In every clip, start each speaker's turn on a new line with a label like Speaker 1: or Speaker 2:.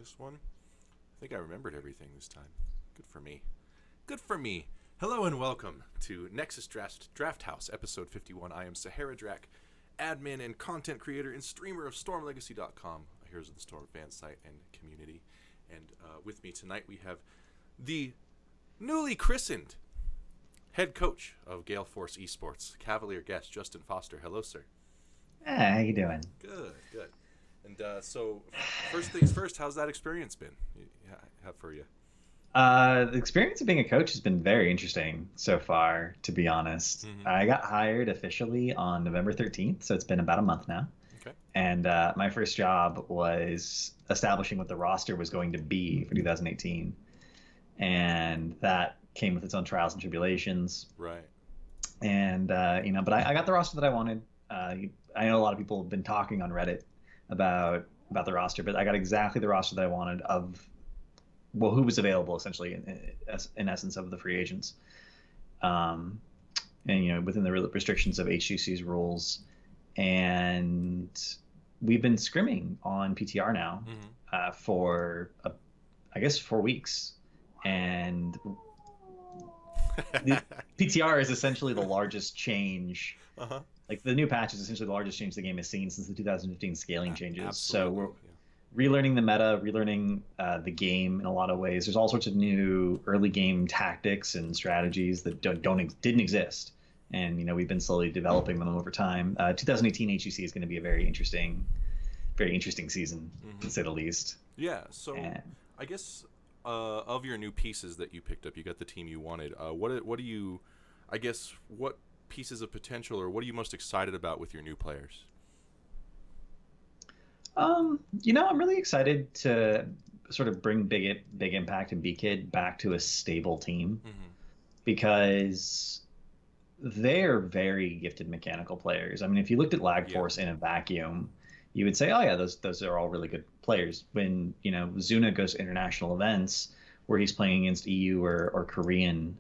Speaker 1: this one. I think I remembered everything this time. Good for me. Good for me. Hello and welcome to Nexus Drafthouse, episode 51. I am Sahara Drac, admin and content creator and streamer of StormLegacy.com, a Heroes of the Storm fan site and community. And with me tonight we have the newly christened head coach of Gale Force Esports, CavalierGuest, Justin Foster. Hello, sir.
Speaker 2: Hey, how you doing?
Speaker 1: Good, good. And so, first things first, how's that experience been for you?
Speaker 2: The experience of being a coach has been very interesting so far, to be honest.
Speaker 1: Mm-hmm.
Speaker 2: I got hired officially on November 13th, so it's been about a month now.
Speaker 1: Okay.
Speaker 2: And my first job was establishing what the roster was going to be for 2018. And that came with its own trials and tribulations.
Speaker 1: Right.
Speaker 2: And, but I got the roster that I wanted. I know a lot of people have been talking on Reddit about the roster, but I got exactly the roster that I wanted of, well, who was available essentially in essence of the free agents, and within the restrictions of HGC's rules. And we've been scrimming on PTR now for I guess 4 weeks, and the PTR is essentially the largest change. Like the new patch is essentially the largest change the game has seen since the 2015 scaling changes.
Speaker 1: Absolutely.
Speaker 2: So we're relearning the meta, relearning the game in a lot of ways. There's all sorts of new early game tactics and strategies that didn't exist, and we've been slowly developing them over time. 2018 HGC is going to be a very interesting season, to say the least.
Speaker 1: Yeah. So I guess of your new pieces that you picked up, you got the team you wanted. What do you, I guess, what pieces of potential, or what are you most excited about with your new players? I'm
Speaker 2: really excited to sort of bring Big Impact and B-Kid back to a stable team, because they're very gifted mechanical players. I mean, if you looked at Lag Force in a vacuum, you would say, oh yeah, those are all really good players. When Zuna goes to international events where he's playing against EU or Korean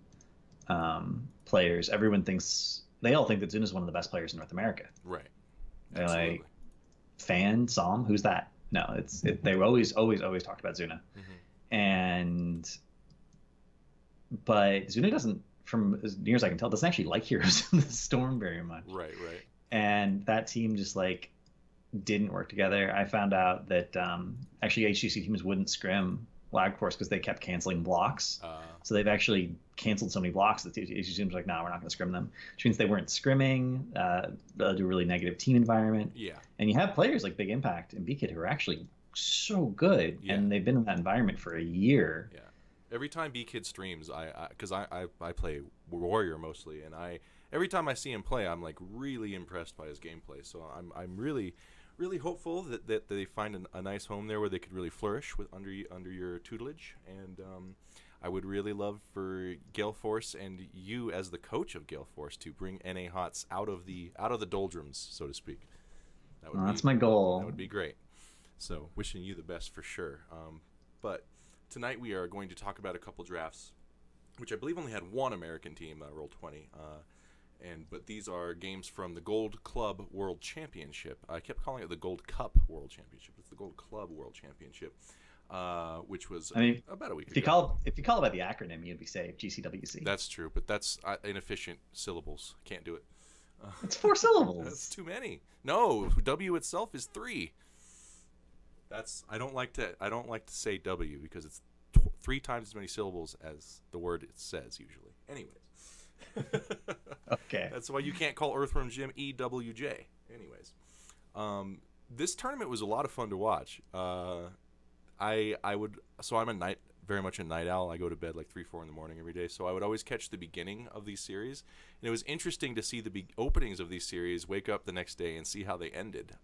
Speaker 2: players, they all think that Zuna's one of the best players in North America.
Speaker 1: Right.
Speaker 2: They're like, Fan, Som, who's that? No, they always talked about Zuna. But Zuna doesn't, from as near as I can tell, doesn't actually like Heroes of the Storm very much.
Speaker 1: Right.
Speaker 2: And that team just didn't work together. I found out that actually HGC teams wouldn't scrim Lag Force because they kept canceling blocks. So they've actually canceled so many blocks that HGC teams like, no, we're not going to scrim them, which means they weren't scrimming. They'll do a really negative team environment. Yeah. And you have players like Big Impact and B-Kid who are actually so good, and they've been in that environment for a year. Yeah.
Speaker 1: Every time B-Kid streams, because I play Warrior mostly, and every time I see him play, I'm like really impressed by his gameplay. So I'm really hopeful that they find a nice home there where they could really flourish under your tutelage. And I would really love for Gale Force and you as the coach of Gale Force to bring NA Hots out of the doldrums, so to speak.
Speaker 2: That's my goal.
Speaker 1: That would be great. So wishing you the best for sure. But tonight we are going to talk about a couple drafts, which I believe only had one American team, Roll 20. But these are games from the Gold Club World Championship. I kept calling it the Gold Cup World Championship. It's the Gold Club World Championship, which was about a week ago.
Speaker 2: If you call it by the acronym, you'd be safe. GCWC.
Speaker 1: That's true, but that's inefficient syllables. Can't do it.
Speaker 2: It's 4 syllables.
Speaker 1: That's too many. No, W itself is 3. I don't like to say W because it's 3 times as many syllables as the word it says usually. Anyways.
Speaker 2: Okay.
Speaker 1: That's why you can't call Earthworm Jim EWJ. Anyways, this tournament was a lot of fun to watch. I'm very much a night owl. I go to bed like 3-4 in the morning every day, so I would always catch the beginning of these series, and it was interesting to see the openings of these series, wake up the next day and see how they ended.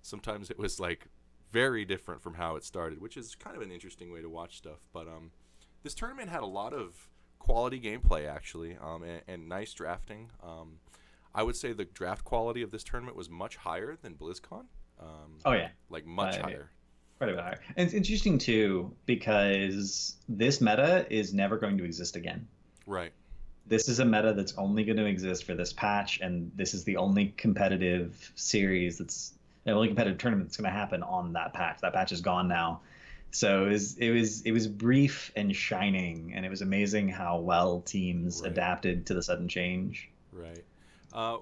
Speaker 1: Sometimes it was like very different from how it started, which is kind of an interesting way to watch stuff. But this tournament had a lot of quality gameplay actually, and nice drafting. I would say the draft quality of this tournament was much higher than BlizzCon. Like much higher.
Speaker 2: Quite a bit higher. And it's interesting too because this meta is never going to exist again.
Speaker 1: Right.
Speaker 2: This is a meta that's only going to exist for this patch, and this is the only competitive series the only competitive tournament that's going to happen on that patch. That patch is gone now. So it was brief and shining, and it was amazing how well teams
Speaker 1: Right.
Speaker 2: adapted to the sudden change.
Speaker 1: Right. Uh,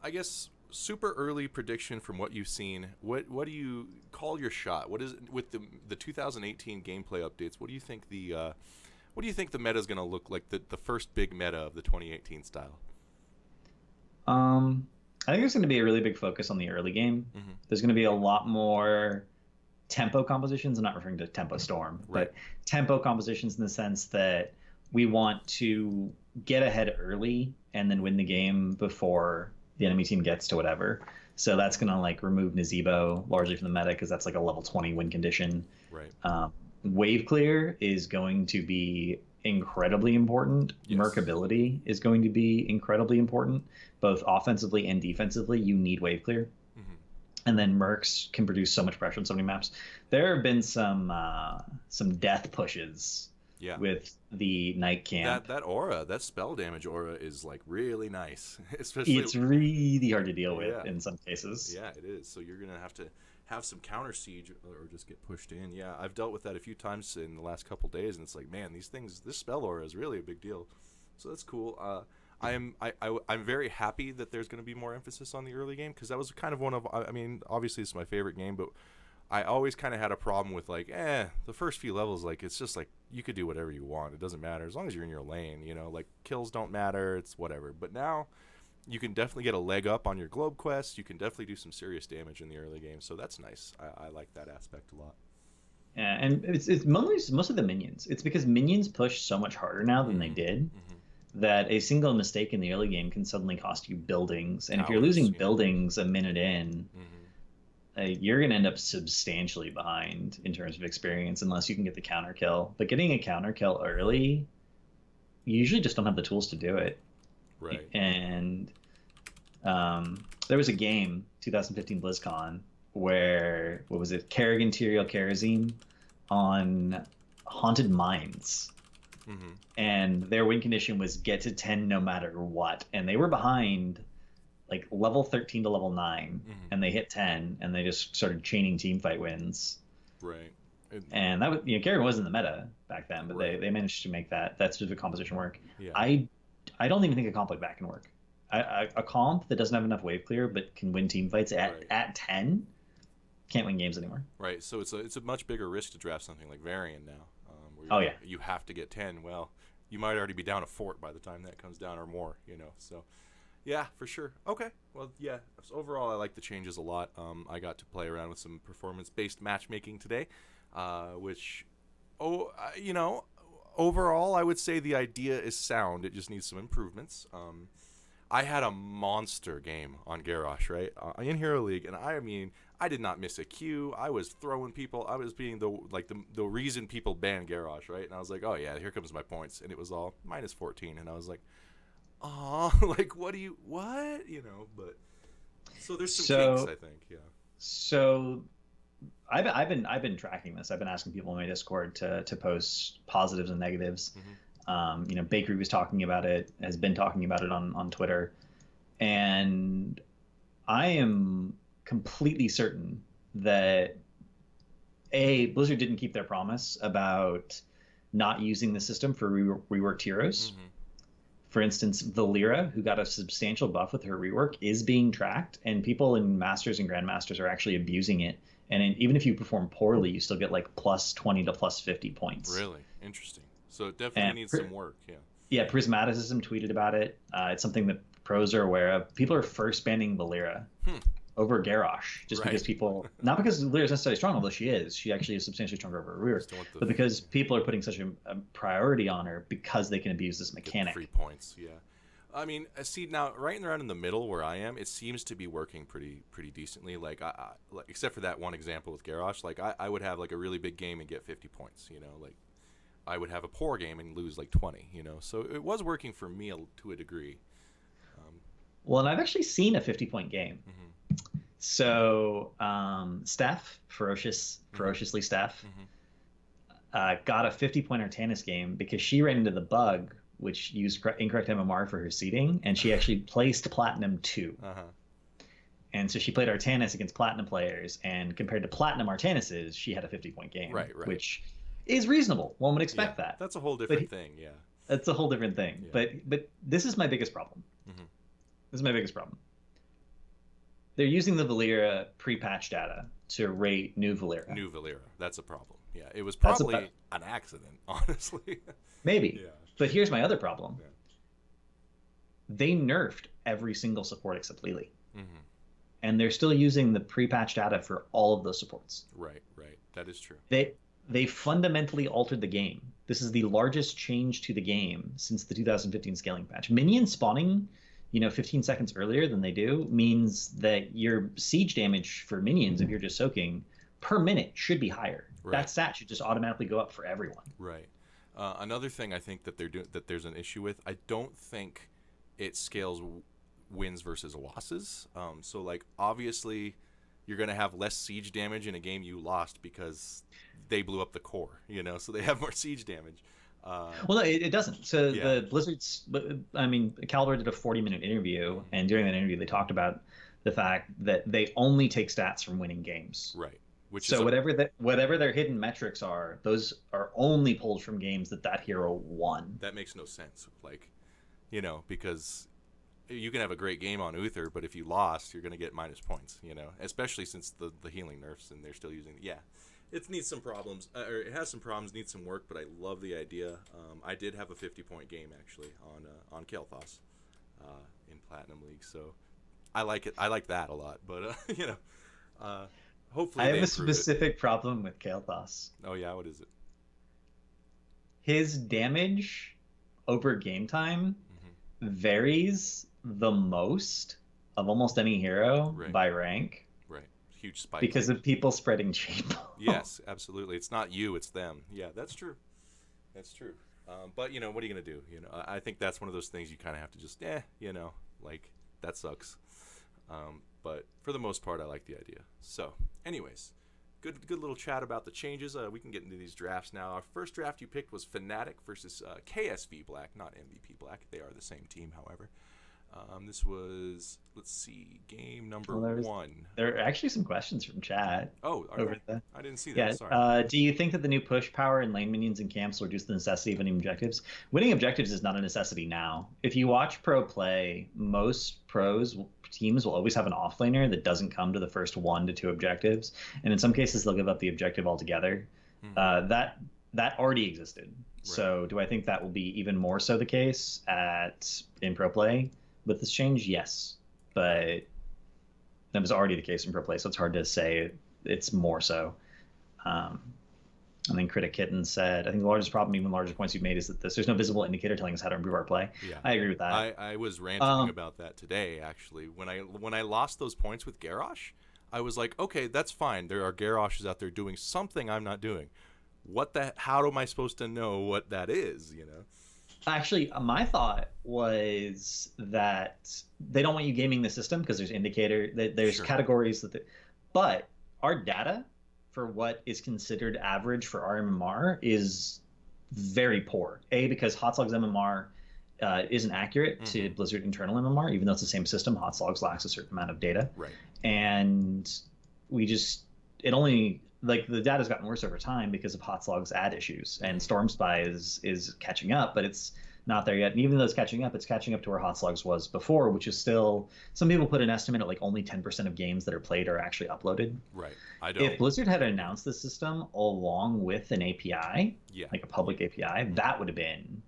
Speaker 1: I guess super early prediction from what you've seen. What do you call your shot? What is with the 2018 gameplay updates? What do you think the meta is going to look like? The first big meta of the 2018 style.
Speaker 2: I think there's going to be a really big focus on the early game.
Speaker 1: Mm-hmm.
Speaker 2: There's going to be a lot more tempo compositions. I'm not referring to tempo storm,
Speaker 1: Right.
Speaker 2: but tempo compositions in the sense that we want to get ahead early and then win the game before the enemy team gets to whatever. So that's going to like remove Nazebo largely from the meta because that's like a level 20 win condition.
Speaker 1: Right.
Speaker 2: Wave clear is going to be incredibly important.
Speaker 1: Yes.
Speaker 2: Merc ability is going to be incredibly important, both offensively and defensively. You need wave clear.
Speaker 1: Mm-hmm.
Speaker 2: And then mercs can produce so much pressure on so many maps. There have been some death pushes
Speaker 1: Yeah.
Speaker 2: with the night camp.
Speaker 1: That aura, that spell damage aura is like really nice. Especially
Speaker 2: It's really hard to deal with
Speaker 1: Yeah.
Speaker 2: in some cases.
Speaker 1: Yeah, it is. So you're gonna have to have some counter siege or just get pushed in. Yeah, I've dealt with that a few times in the last couple days, and it's like, man, this spell aura is really a big deal. So that's cool. I'm very happy that there's going to be more emphasis on the early game because that was kind of one of, I mean, obviously it's my favorite game, but I always kind of had a problem with like, the first few levels, like it's just like you could do whatever you want. It doesn't matter as long as you're in your lane, like kills don't matter. It's whatever. But now you can definitely get a leg up on your globe quest. You can definitely do some serious damage in the early game. So that's nice. I like that aspect a lot.
Speaker 2: Yeah, and it's mostly the minions. It's because minions push so much harder now than they did. That a single mistake in the early game can suddenly cost you buildings. And if you're losing buildings a minute in, you're going to end up substantially behind in terms of experience unless you can get the counter kill. But getting a counter kill early, you usually just don't have the tools to do it.
Speaker 1: Right.
Speaker 2: And there was a game, 2015 BlizzCon, where, what was it, Kerrigan Tyrael Kerosene on Haunted Mines. And their win condition was get to 10 no matter what. And they were behind like level 13 to level 9. And they hit 10 and they just started chaining team fight wins.
Speaker 1: Right.
Speaker 2: And that was, Kerrigan wasn't the meta back then, but they managed to make that specific composition work.
Speaker 1: Yeah.
Speaker 2: I don't even think a comp like that can work. A comp that doesn't have enough wave clear but can win team fights at 10 can't win games anymore.
Speaker 1: Right. So it's a much bigger risk to draft something like Varian now. Where you have to get 10. Well, you might already be down a fort by the time that comes down or more, So, yeah, for sure. Okay. Well, yeah. So overall, I like the changes a lot. I got to play around with some performance-based matchmaking today, which, overall, I would say the idea is sound. It just needs some improvements. I had a monster game on Garrosh, right, in Hero League, and I did not miss a Q. I was throwing people. I was being the reason people ban Garrosh, right? And I was like, oh yeah, here comes my points, and it was all minus 14, and I was like, oh, like what? But so there's some kinks, I think, yeah. So
Speaker 2: I've been tracking this. I've been asking people in my Discord to post positives and negatives. Bakery was talking about it, has been talking about it on Twitter, and I am completely certain that Blizzard didn't keep their promise about not using the system for reworked heroes. For instance, Valera, who got a substantial buff with her rework, is being tracked, and people in Masters and Grandmasters are actually abusing it. And even if you perform poorly, you still get like plus 20 to plus 50 points.
Speaker 1: Really interesting. So it definitely needs some work. Yeah. Yeah,
Speaker 2: Prismaticism tweeted about it. It's something that pros are aware of. People are first banning Valera over Garrosh just because people, not because Valera is necessarily strong, although she is. She actually is substantially stronger over her rear, but because people are putting such a priority on her because they can abuse this mechanic.
Speaker 1: Free points, yeah. I mean, see now, right around in the middle where I am, it seems to be working pretty decently. Like, except for that one example with Garrosh, like I would have like a really big game and get 50 points. Like I would have a poor game and lose like 20. So it was working for me to a degree.
Speaker 2: Well, and I've actually seen a 50-point game. So Steph, ferociously Steph, got a 50-point Artanis game because she ran into the bug which used incorrect MMR for her seeding, and she actually placed Platinum 2. And so she played Artanis against Platinum players, and compared to Platinum Artanises, she had a 50-point game,
Speaker 1: Right, right.
Speaker 2: which is reasonable. One would
Speaker 1: Yeah,
Speaker 2: expect that.
Speaker 1: that's a whole
Speaker 2: But
Speaker 1: different thing. Yeah.
Speaker 2: that's a whole different thing.
Speaker 1: Yeah.
Speaker 2: But this is my biggest problem.
Speaker 1: Hmm.
Speaker 2: This is my biggest problem. They're using the Valeera pre-patch data to rate new Valeera.
Speaker 1: New Valeera. That's a problem. Yeah, it was
Speaker 2: That's
Speaker 1: probably an accident, honestly.
Speaker 2: Maybe.
Speaker 1: Yeah.
Speaker 2: But here's my other problem.
Speaker 1: Yeah.
Speaker 2: They nerfed every single support except Lily.
Speaker 1: Hmm.
Speaker 2: And they're still using the pre-patch data for all of those supports.
Speaker 1: Right, right. That is true.
Speaker 2: They fundamentally altered the game. This is the largest change to the game since the 2015 scaling patch. Minions spawning, 15 seconds earlier than they do means that your siege damage for minions, if you're just soaking, per minute should be higher.
Speaker 1: Right.
Speaker 2: That stat should just automatically go up for everyone.
Speaker 1: Right. Another thing I think that there's an issue with, I don't think it scales wins versus losses. So like obviously you're going to have less siege damage in a game you lost because they blew up the core, so they have more siege damage.
Speaker 2: Well, no, it doesn't. So
Speaker 1: Yeah.
Speaker 2: the Blizzard's, Caliber did a 40-minute interview, and during that interview, they talked about the fact that they only take stats from winning games.
Speaker 1: Right. Which
Speaker 2: So
Speaker 1: is
Speaker 2: whatever their hidden metrics are, those are only pulled from games that hero won.
Speaker 1: that makes no sense. Like, because you can have a great game on Uther, but if you lost, you're going to get minus points, especially since the healing nerfs and they're still using it. Yeah. It needs some problems, or it has some problems, needs some work, but I love the idea. I did have a 50-point game actually on Kael'thas in Platinum League, so I like it. I like that a lot, but hopefully
Speaker 2: I have
Speaker 1: they
Speaker 2: a
Speaker 1: improve it.
Speaker 2: specific problem with Kael'thas.
Speaker 1: Oh yeah, what is it?
Speaker 2: His damage over game time varies the most of almost any hero
Speaker 1: Right.
Speaker 2: by rank
Speaker 1: Right, huge spike
Speaker 2: because of people spreading cheap.
Speaker 1: Yes, absolutely. It's not you, it's them. Yeah, that's true. That's true. But what are you gonna do? I think that's one of those things you kind of have to just, like that sucks. But for the most part, I like the idea. So, anyways, good little chat about the changes. We can get into these drafts now. Our first draft you picked was Fnatic versus KSV Black, not MVP Black. They are the same team, however. This was, let's see, game number 1.
Speaker 2: There are actually some questions from chat.
Speaker 1: Oh, I didn't see that.
Speaker 2: Yeah.
Speaker 1: Sorry.
Speaker 2: Do you think that the new push power in lane minions and camps will reduce the necessity of winning objectives? Winning objectives is not a necessity now. If you watch pro play, most teams will always have an offlaner that doesn't come to the first 1 to 2 objectives, and in some cases they'll give up the objective altogether. That already existed. Right. So do I think that will be even more so the case in pro play with this change? Yes, but that was already the case in pro play, so it's hard to say it's more so. And then Critic Kitten said, I think the largest problem, even the largest points you've made, is that there's no visible indicator telling us how to improve our play.
Speaker 1: Yeah.
Speaker 2: I agree with that.
Speaker 1: I was ranting about that today, actually. When I lost those points with Garrosh, I was like, okay, that's fine. There are Garroshes out there doing something I'm not doing. How am I supposed to know what that is,
Speaker 2: Actually, my thought was that they don't want you gaming the system because there's
Speaker 1: Sure.
Speaker 2: categories but our data for what is considered average for our MMR is very poor. Because Hotslogs MMR isn't accurate to Blizzard internal MMR, even though it's the same system. Hotslogs lacks a certain amount of data.
Speaker 1: Right.
Speaker 2: And the data's gotten worse over time because of Hotslogs ad issues, and Storm Spy is catching up, but it's not there yet. And even though it's catching up to where Hotslogs was before, which is still, some people put an estimate at like only 10% of games that are played are actually uploaded.
Speaker 1: Right. I don't.
Speaker 2: If Blizzard had announced the system along with an API, like a public API, that would have been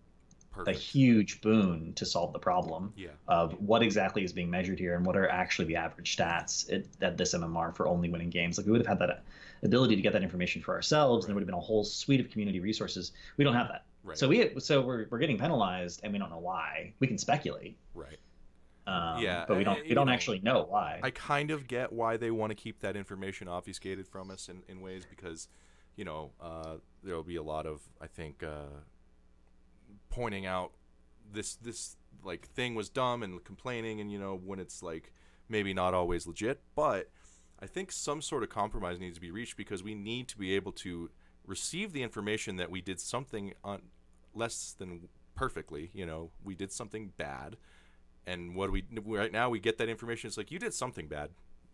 Speaker 1: Perfect.
Speaker 2: a huge boon to solve the problem
Speaker 1: Yeah.
Speaker 2: of what exactly is being measured here and what are actually the average stats at this MMR for only winning games. Like, we would have had that ability to get that information for ourselves, and there would have been a whole suite of community resources. We don't have that.
Speaker 1: Right.
Speaker 2: So we're getting penalized, and we don't know why. We can speculate.
Speaker 1: Right.
Speaker 2: But we don't actually know why.
Speaker 1: I kind of get why they want to keep that information obfuscated from us in ways, because, there'll be a lot of, I think, pointing out this like thing was dumb and complaining, and when it's like maybe not always legit. But I think some sort of compromise needs to be reached, because we need to be able to receive the information that we did something less than perfectly. We did something bad, and right now we get that information. It's like, you did something bad,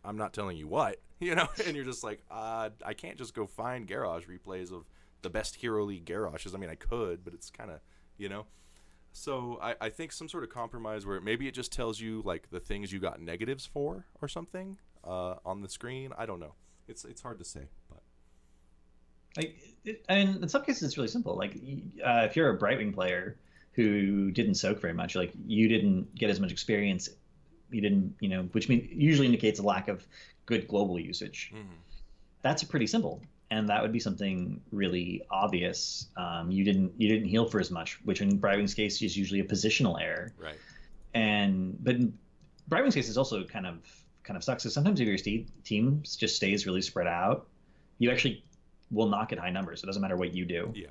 Speaker 1: I'm not telling you what, you know. And you're just like, I can't just go find Garrosh replays of the best Hero League Garroshes. I mean, I could, but it's kind of, you know. So I think some sort of compromise where maybe it just tells you like the things you got negatives for or something on the screen. I don't know. It's hard to say, but.
Speaker 2: I mean, in some cases, it's really simple. Like, if you're a Brightwing player who didn't soak very much, like you didn't get as much experience, you didn't, you know, which usually indicates a lack of good global usage. Mm-hmm. That's pretty simple, and that would be something really obvious. You didn't heal for as much, which in Brightwing's case is usually a positional error.
Speaker 1: Right.
Speaker 2: But in Brightwing's case is also kind of sucks. So sometimes if your team just stays really spread out, you actually will not get high numbers. It doesn't matter what you do.
Speaker 1: Yeah.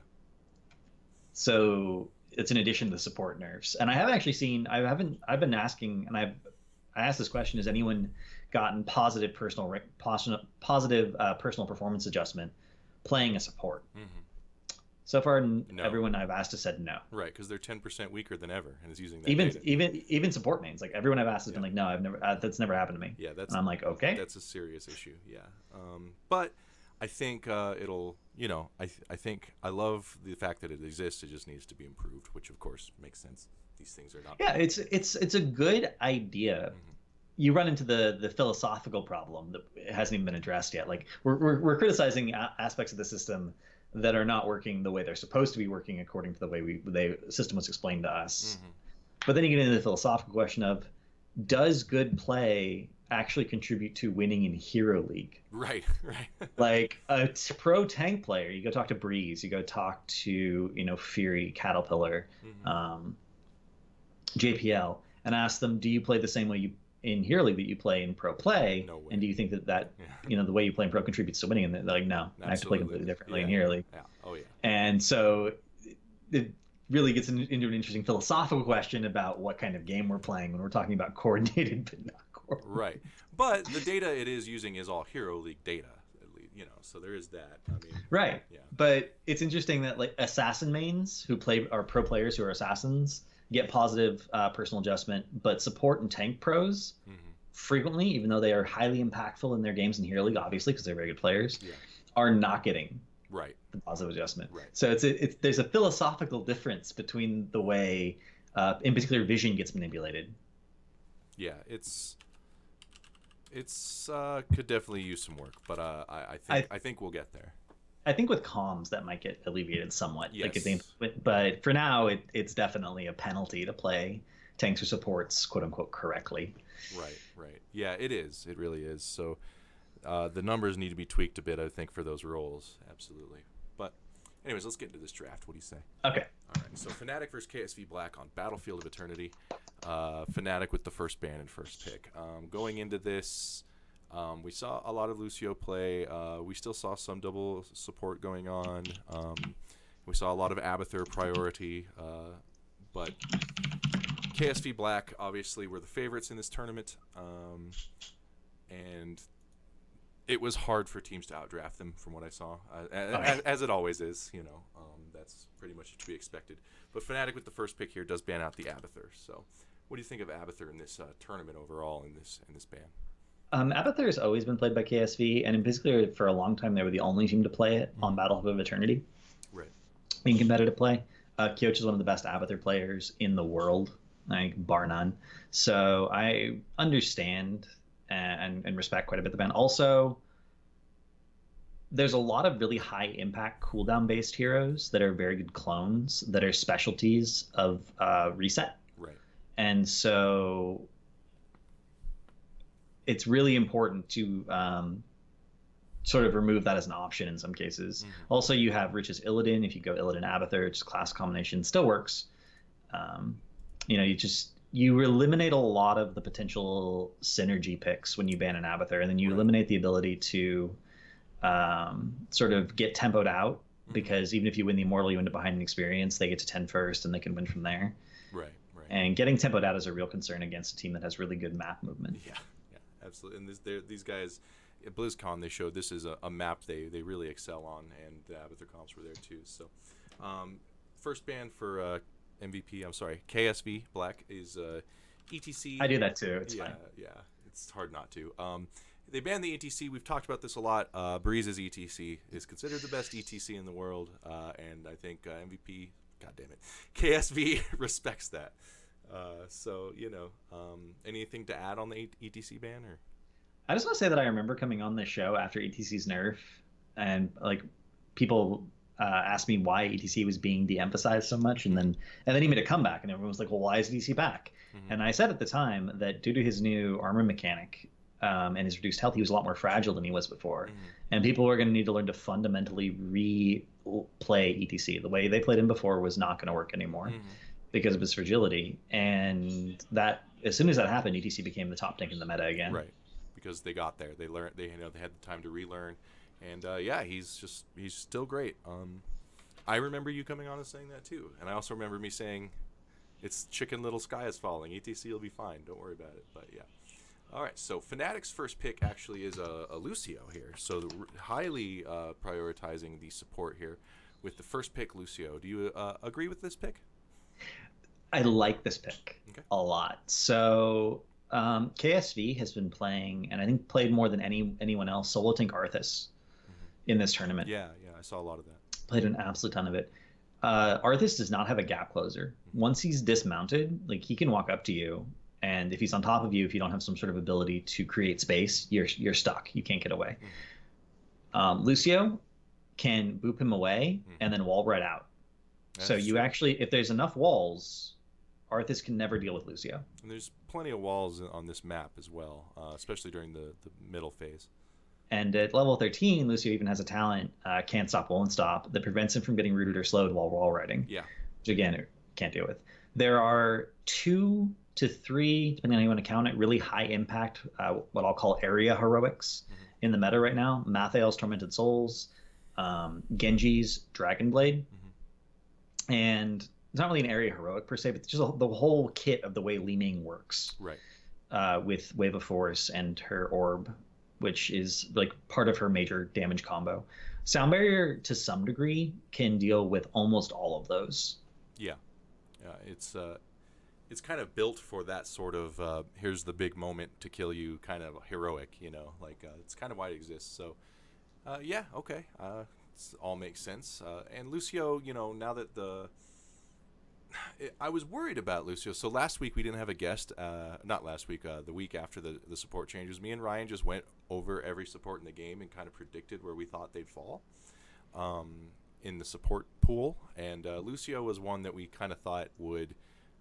Speaker 2: So it's in addition to the support nerfs. And I haven't actually seen. I've been asking, and I asked this question: has anyone gotten positive personal performance adjustment playing a support? Mm-hmm. So far, no. Everyone I've asked has said no.
Speaker 1: Right, because they're 10% weaker than ever, and is using that data.
Speaker 2: Even support mains. Like everyone I've asked has been like, no, I've never. That's never happened to me.
Speaker 1: Yeah,
Speaker 2: and I'm like, okay,
Speaker 1: that's a serious issue. Yeah, but I think it'll. You know, I think I love the fact that it exists. It just needs to be improved, which of course makes sense. These things are not.
Speaker 2: Yeah, it's a good idea. Mm-hmm. You run into the philosophical problem that hasn't even been addressed yet. Like we're criticizing aspects of the system that are not working the way they're supposed to be working according to the way the system was explained to us. Mm-hmm. But then you get into the philosophical question of, does good play actually contribute to winning in Hero League?
Speaker 1: Right.
Speaker 2: Like a pro tank player, you go talk to Breeze, you go talk to, you know, Fury, Caterpillar, mm-hmm. JPL, and ask them, do you play the same way you in Hero League that you play in pro play?
Speaker 1: No way.
Speaker 2: And do you think that you know, the way you play in pro contributes to winning? And they're like, no, absolutely. I have to play completely differently in Hero League.
Speaker 1: Yeah. Oh yeah.
Speaker 2: And so it really gets into an interesting philosophical question about what kind of game we're playing when we're talking about coordinated but not coordinated.
Speaker 1: Right. But the data it is using is all Hero League data, you know, so there is that. I mean,
Speaker 2: right.
Speaker 1: Yeah.
Speaker 2: But it's interesting that like assassin mains who are pro players who are assassins get positive personal adjustment, but support and tank pros mm-hmm. frequently, even though they are highly impactful in their games in Hero League, obviously because they're very good players, are not getting the positive adjustment.
Speaker 1: Right.
Speaker 2: So there's a philosophical difference between the way, in particular, vision gets manipulated.
Speaker 1: Yeah, it's could definitely use some work, but I think we'll get there.
Speaker 2: I think with comms that might get alleviated somewhat.
Speaker 1: Yes.
Speaker 2: But for now, it's definitely a penalty to play tanks or supports, quote unquote, correctly.
Speaker 1: Right. Yeah, it is. It really is. So the numbers need to be tweaked a bit, I think, for those roles. Absolutely. But anyways, let's get into this draft. What do you say?
Speaker 2: Okay.
Speaker 1: All right. So Fnatic versus KSV Black on Battlefield of Eternity. Fnatic with the first ban and first pick. Going into this, we saw a lot of Lucio play. We still saw some double support going on. We saw a lot of Abathur priority. But KSV Black obviously were the favorites in this tournament. And it was hard for teams to outdraft them from what I saw, as it always is. You know, that's pretty much to be expected. But Fnatic with the first pick here does ban out the Abathur. So what do you think of Abathur in this tournament overall in this ban?
Speaker 2: Abathur has always been played by KSV, and in particular for a long time they were the only team to play it on Battlefield of Eternity.
Speaker 1: Right.
Speaker 2: In competitive play. Kyoch is one of the best Abathur players in the world, like bar none. So I understand and respect quite a bit the ban. Also, there's a lot of really high impact cooldown based heroes that are very good clones that are specialties of reset.
Speaker 1: Right.
Speaker 2: And so it's really important to sort of remove that as an option in some cases. Mm-hmm. Also, you have Rich's Illidan. If you go Illidan Abathur, it's class combination still works. You know, you eliminate a lot of the potential synergy picks when you ban an Abathur, and then you eliminate the ability to sort of get tempoed out, because even if you win the Immortal, you end up behind an experience. They get to 10 first, and they can win from there.
Speaker 1: Right.
Speaker 2: And getting tempoed out is a real concern against a team that has really good map movement.
Speaker 1: Yeah, absolutely. And these guys at BlizzCon, they showed this is a map they really excel on, and the Abathur comps were there too. So first ban for KSV Black is ETC.
Speaker 2: I do that too. It's fine.
Speaker 1: Yeah, it's hard not to. They banned the ETC. We've talked about this a lot. Breeze's ETC is considered the best ETC in the world, and I think MVP, God damn it, KSV respects that. So, anything to add on the ETC ban? Or
Speaker 2: I just want to say that I remember coming on this show after ETC's nerf, and like people asked me why ETC was being de-emphasized so much, and then he made a comeback, and everyone was like, "Well, why is ETC back?" Mm-hmm. And I said at the time that due to his new armor mechanic and his reduced health, he was a lot more fragile than he was before, mm-hmm. and people were going to need to learn to fundamentally replay ETC. The way they played him before was not going to work anymore. Mm-hmm. Because of his fragility, and that as soon as that happened, ETC became the top tank in the meta again.
Speaker 1: Right, because they got there, they learned, they had the time to relearn, and he's still great. I remember you coming on and saying that too, and I also remember me saying, "It's Chicken Little Sky is falling. ETC will be fine. Don't worry about it." But yeah, all right. So Fnatic's first pick actually is a Lucio here, so highly prioritizing the support here with the first pick, Lucio. Do you agree with this pick?
Speaker 2: I like this pick a lot. So KSV has been playing, and I think played more than anyone else, solo tank Arthas in this tournament.
Speaker 1: Yeah, I saw a lot of that.
Speaker 2: Played an absolute ton of it. Arthas does not have a gap closer. Once he's dismounted, like he can walk up to you, and if he's on top of you, if you don't have some sort of ability to create space, you're stuck. You can't get away. Lucio can boop him away and then wall right out. That's so you true. Actually, if there's enough walls, Arthas can never deal with Lucio.
Speaker 1: And there's plenty of walls on this map as well, especially during the middle phase.
Speaker 2: And at level 13, Lucio even has a talent, Can't Stop, Won't Stop, that prevents him from getting rooted or slowed while wall riding.
Speaker 1: Yeah.
Speaker 2: Which, again, can't deal with. There are 2 to 3, depending on how you want to count it, really high impact, what I'll call area heroics in the meta right now. Mathael's Tormented Souls, Genji's Dragon Blade. And it's not really an area heroic per se, but just the whole kit of the way Li Ming works.
Speaker 1: Right.
Speaker 2: With Wave of Force and her orb, which is like part of her major damage combo. Sound Barrier, to some degree, can deal with almost all of those.
Speaker 1: Yeah. It's kind of built for that sort of here's the big moment to kill you kind of heroic, it's kind of why it exists. So, okay. All makes sense. And Lucio, now that I was worried about Lucio. So last week we didn't have a guest. Not last week. The week after the support changes, me and Ryan just went over every support in the game and kind of predicted where we thought they'd fall in the support pool. And Lucio was one that we kind of thought would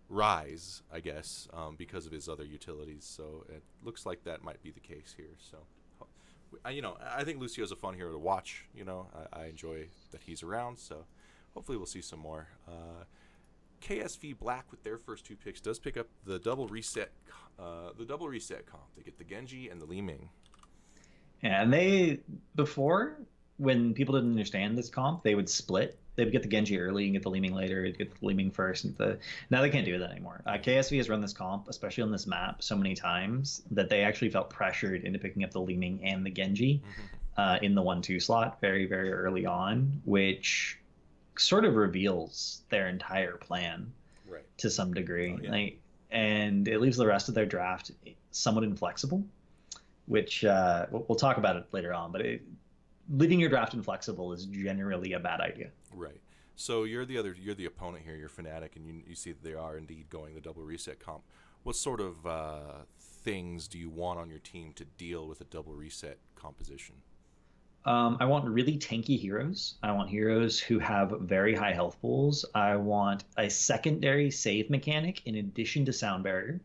Speaker 1: rise, I guess, because of his other utilities. So it looks like that might be the case here. So. I think Lucio's a fun hero to watch. I enjoy that he's around, so hopefully we'll see some more. KSV Black with their first 2 picks does pick up the double reset comp. They get the Genji and the Li Ming.
Speaker 2: Yeah, and before, when people didn't understand this comp, they would split. They would get the Genji early and get the Li Ming later, get the Li Ming first. Now they can't do that anymore. KSV has run this comp, especially on this map, so many times that they actually felt pressured into picking up the Li Ming and the Genji in the 1-2 slot very, very early on, which sort of reveals their entire plan to some degree. Oh, yeah. And it leaves the rest of their draft somewhat inflexible, which we'll talk about it later on. But leaving your draft inflexible is generally a bad idea.
Speaker 1: Right. So you're the opponent here. You're Fnatic, and you see that they are indeed going the double reset comp. What sort of things do you want on your team to deal with a double reset composition?
Speaker 2: I want really tanky heroes. I want heroes who have very high health pools. I want a secondary save mechanic in addition to Sound Barrier,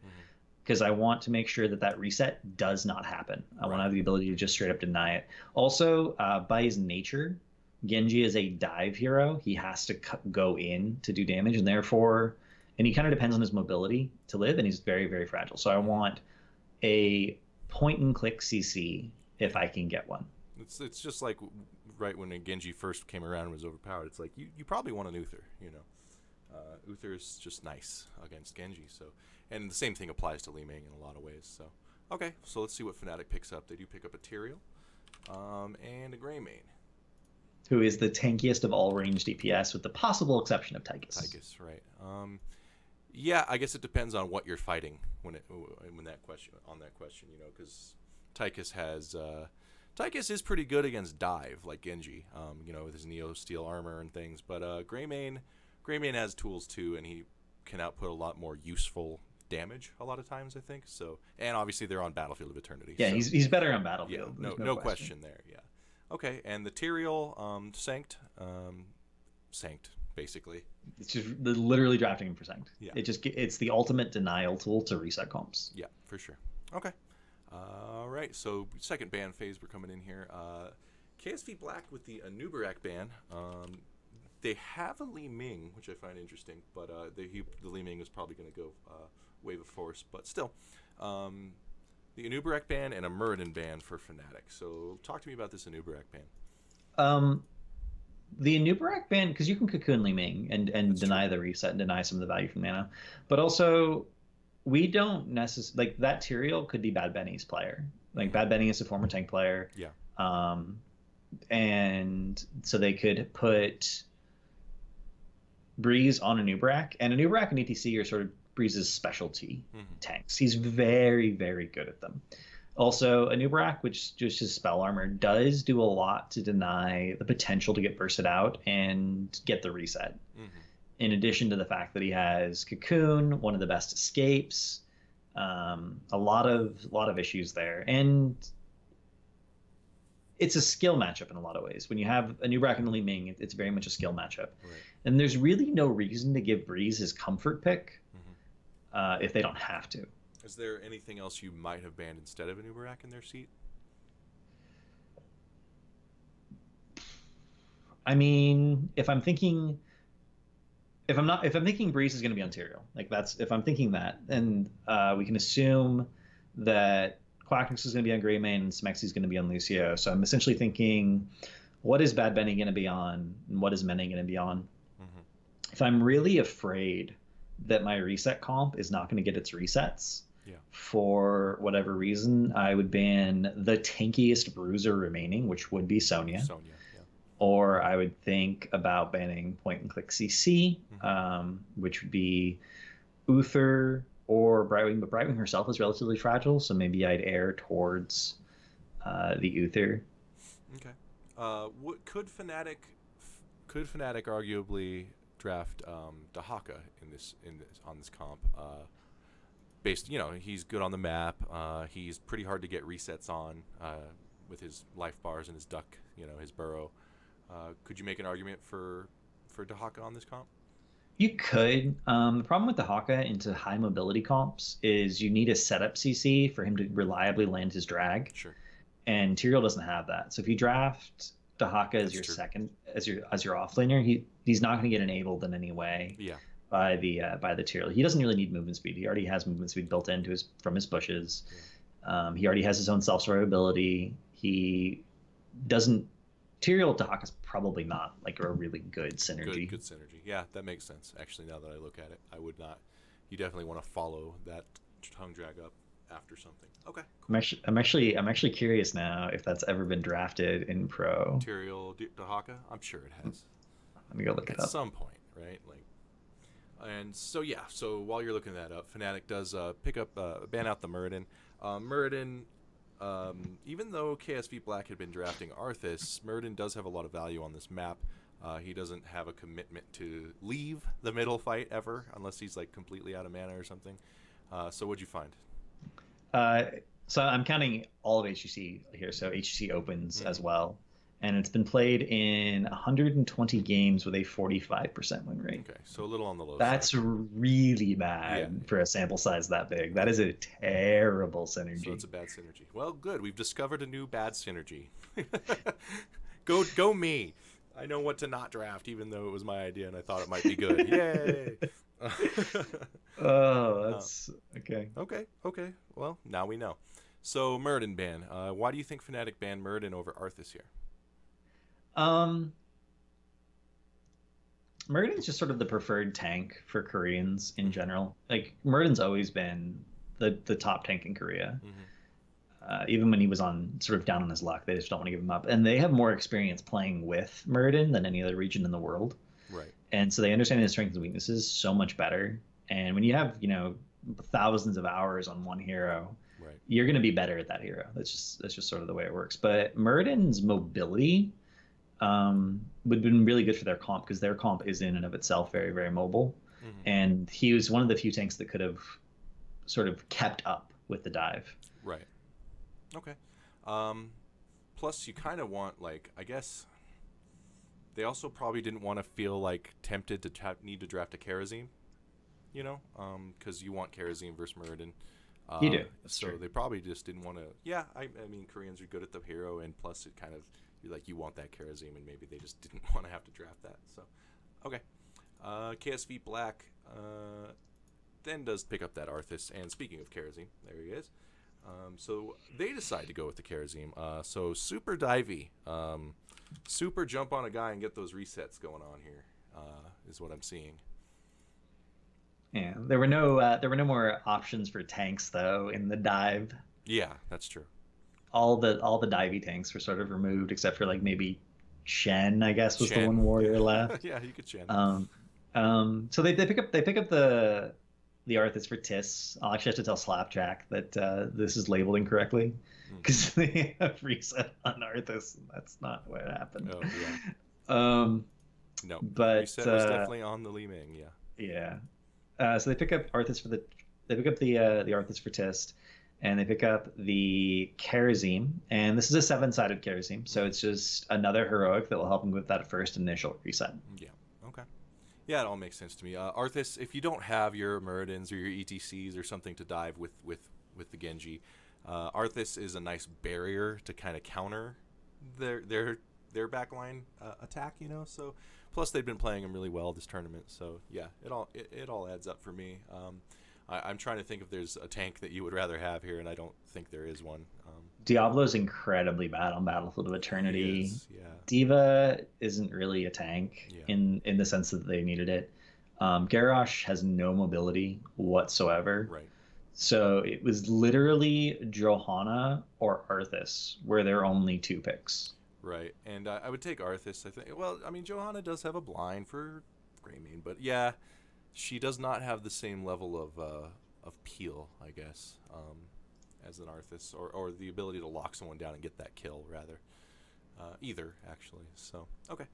Speaker 2: because I want to make sure that reset does not happen. I want to have the ability to just straight up deny it. Also, by his nature, Genji is a dive hero. He has to go in to do damage, and therefore, and he kind of depends on his mobility to live, and he's very, very fragile. So I want a point-and-click CC if I can get one.
Speaker 1: It's just like right when Genji first came around and was overpowered. It's like you probably want an Uther, Uther's just nice against Genji. So, and the same thing applies to Li Ming in a lot of ways. So, okay, so let's see what Fnatic picks up. They do pick up a Tyrael and a Greymane,
Speaker 2: who is the tankiest of all ranged DPS, with the possible exception of Tychus.
Speaker 1: Tychus, right? Yeah, I guess it depends on what you're fighting when that question, because Tychus is pretty good against dive like Genji, with his Neo Steel armor and things. But Greymane has tools too, and he can output a lot more useful damage a lot of times, I think. So, and obviously they're on Battlefield of Eternity.
Speaker 2: Yeah,
Speaker 1: so,
Speaker 2: he's better on Battlefield.
Speaker 1: Yeah, no question there. Yeah. Okay, and the Tyrael, Sanct, basically.
Speaker 2: It's just literally drafting him for Sanct.
Speaker 1: Yeah.
Speaker 2: It's the ultimate denial tool to reset comps.
Speaker 1: Yeah, for sure. Okay. All right, so second ban phase, we're coming in here. KSV Black with the Anubarak ban. They have a Li Ming, which I find interesting, but the Li Ming is probably going to go Wave of Force, but still. The Anubarak ban and a Muradin ban for Fnatic. So talk to me about this Anubarak ban.
Speaker 2: The Anubarak ban, because you can cocoon Li Ming and deny the reset and deny some of the value from Nano, but also we don't necessarily like that Tyrael could be Bad Benny's player. Like Bad Benny is a former tank player.
Speaker 1: Yeah.
Speaker 2: And so they could put Breeze on Anubarak, and Anubarak and ETC are sort of Breeze's specialty tanks. He's very, very good at them. Also, Anubarak, which just his spell armor, does do a lot to deny the potential to get bursted out and get the reset. In addition to the fact that he has Cocoon, one of the best escapes, a lot of issues there, and it's a skill matchup in a lot of ways. When you have Anubarak and Li Ming, it's very much a skill matchup, and there's really no reason to give Breeze his comfort pick if they don't have to.
Speaker 1: Is there anything else you might have banned instead of Anubarak in their seat?
Speaker 2: I mean, if I'm thinking Breeze is going to be on Tyrael, if I'm thinking that, then we can assume that Quacknix is going to be on Greymane and Smexy is going to be on Lucio. So I'm essentially thinking, what is Bad Benny going to be on, and what is Mene going to be on? If I'm really afraid that my reset comp is not going to get its resets, for whatever reason, I would ban the tankiest bruiser remaining, which would be Sonya. Or I would think about banning point and click CC, which would be Uther or Brightwing. But Brightwing herself is relatively fragile, so maybe I'd err towards the Uther.
Speaker 1: Okay. Could Fnatic arguably draft Dahaka on this comp? He's good on the map. He's pretty hard to get resets on with his life bars and his duck, his burrow. Could you make an argument for Dahaka on this comp?
Speaker 2: You could. The problem with Dahaka into high mobility comps is you need a setup CC for him to reliably land his drag.
Speaker 1: Sure.
Speaker 2: And Tyrael doesn't have that. So if you draft Dahaka as your second, as your offlaner, he's not going to get enabled in any way.
Speaker 1: Yeah.
Speaker 2: By the Tyrael. He doesn't really need movement speed. He already has movement speed built into from his bushes. Yeah. He already has his own self-survivability. He doesn't. Tyrael Dahaka is probably not like a really good synergy.
Speaker 1: Good synergy. Yeah, that makes sense. Actually, now that I look at it, I would not. You definitely want to follow that tongue drag up after something. Okay. Cool.
Speaker 2: I'm actually curious now if that's ever been drafted in Pro.
Speaker 1: Tyrael Dahaka? I'm sure it has.
Speaker 2: Let me go look it up.
Speaker 1: At some point, right? And so while you're looking that up, Fnatic does pick up ban out the Muradin. Muradin, even though KSV Black had been drafting Arthas, Muradin does have a lot of value on this map. He doesn't have a commitment to leave the middle fight ever, unless he's like completely out of mana or something. So what'd you find?
Speaker 2: So I'm counting all of HGC here. So HGC opens as well. And it's been played in 120 games with a 45% win rate.
Speaker 1: Okay, so a little on the low side.
Speaker 2: That's really bad for a sample size that big. That is a terrible synergy.
Speaker 1: So it's a bad synergy. Well, good. We've discovered a new bad synergy. Go me. I know what to not draft, even though it was my idea and I thought it might be good. Yay!
Speaker 2: Oh, that's okay.
Speaker 1: Okay. Well, now we know. So Muradin ban. Why do you think Fnatic banned Muradin over Arthas here?
Speaker 2: Muradin's just sort of the preferred tank for Koreans in general. Like Muradin's always been the top tank in Korea. Even when he was on sort of down on his luck, they just don't want to give him up. And they have more experience playing with Muradin than any other region in the world.
Speaker 1: Right.
Speaker 2: And so they understand his strengths and weaknesses so much better. And when you have, thousands of hours on one hero,
Speaker 1: right. Right.
Speaker 2: you're going to be better at that hero. That's just sort of the way it works. But Muradin's mobility would have been really good for their comp, because their comp is in and of itself very, very mobile.
Speaker 1: Mm-hmm.
Speaker 2: And he was one of the few tanks that could have sort of kept up with the dive.
Speaker 1: Right. Okay. Plus, you kind of want, like, I guess they also probably didn't want to feel like tempted to need to draft a Karazim, you know, because you want Karazim versus Muradin.
Speaker 2: You do. That's
Speaker 1: so
Speaker 2: true.
Speaker 1: they probably just didn't want to. Yeah, I mean, Koreans are good at the hero, and plus it kind of you want that Karazim, and maybe they just didn't want to have to draft that. So, okay. KSV Black then does pick up that Arthas, and speaking of Karazim, there he is. So they decide to go with the Karazim. So super divey, super jump on a guy and get those resets going on here is what I'm seeing.
Speaker 2: Yeah, there were no more options for tanks though in the dive.
Speaker 1: Yeah, that's true.
Speaker 2: All the divey tanks were sort of removed, except for like maybe Shen, I guess, was
Speaker 1: Shen.
Speaker 2: The one warrior left.
Speaker 1: Yeah, you could Shen.
Speaker 2: So they pick up the Arthas for Tis. I'll actually have to tell Slapjack that this is labeled incorrectly, because they have reset on Arthas, and that's not what happened.
Speaker 1: Oh yeah. No,
Speaker 2: but
Speaker 1: reset was definitely on the Li Ming. Yeah.
Speaker 2: Yeah. So they pick up Arthas the Arthas for Tist, and they pick up the Karazim, and this is a 7-sided Karazim, so it's just another heroic that will help him with that first initial reset.
Speaker 1: Yeah. Okay. Yeah, it all makes sense to me. Arthas, if you don't have your Muradins or your ETCs or something to dive with the Genji, Arthas is a nice barrier to kind of counter their backline attack. You know, so. Plus, they've been playing him really well this tournament, so yeah, it all adds up for me. I'm trying to think if there's a tank that you would rather have here, and I don't think there is one.
Speaker 2: Diablo's incredibly bad on Battlefield of Eternity.
Speaker 1: Yeah.
Speaker 2: D.Va isn't really a tank in the sense that they needed it. Garrosh has no mobility whatsoever.
Speaker 1: Right. So
Speaker 2: it was literally Johanna or Arthas were their only 2 picks.
Speaker 1: Right, and I would take Arthas, I think. Well, I mean, Johanna does have a blind for Greymane, but yeah, she does not have the same level of peel, I guess, as an Arthas, or the ability to lock someone down and get that kill, rather. Either, actually. So, okay.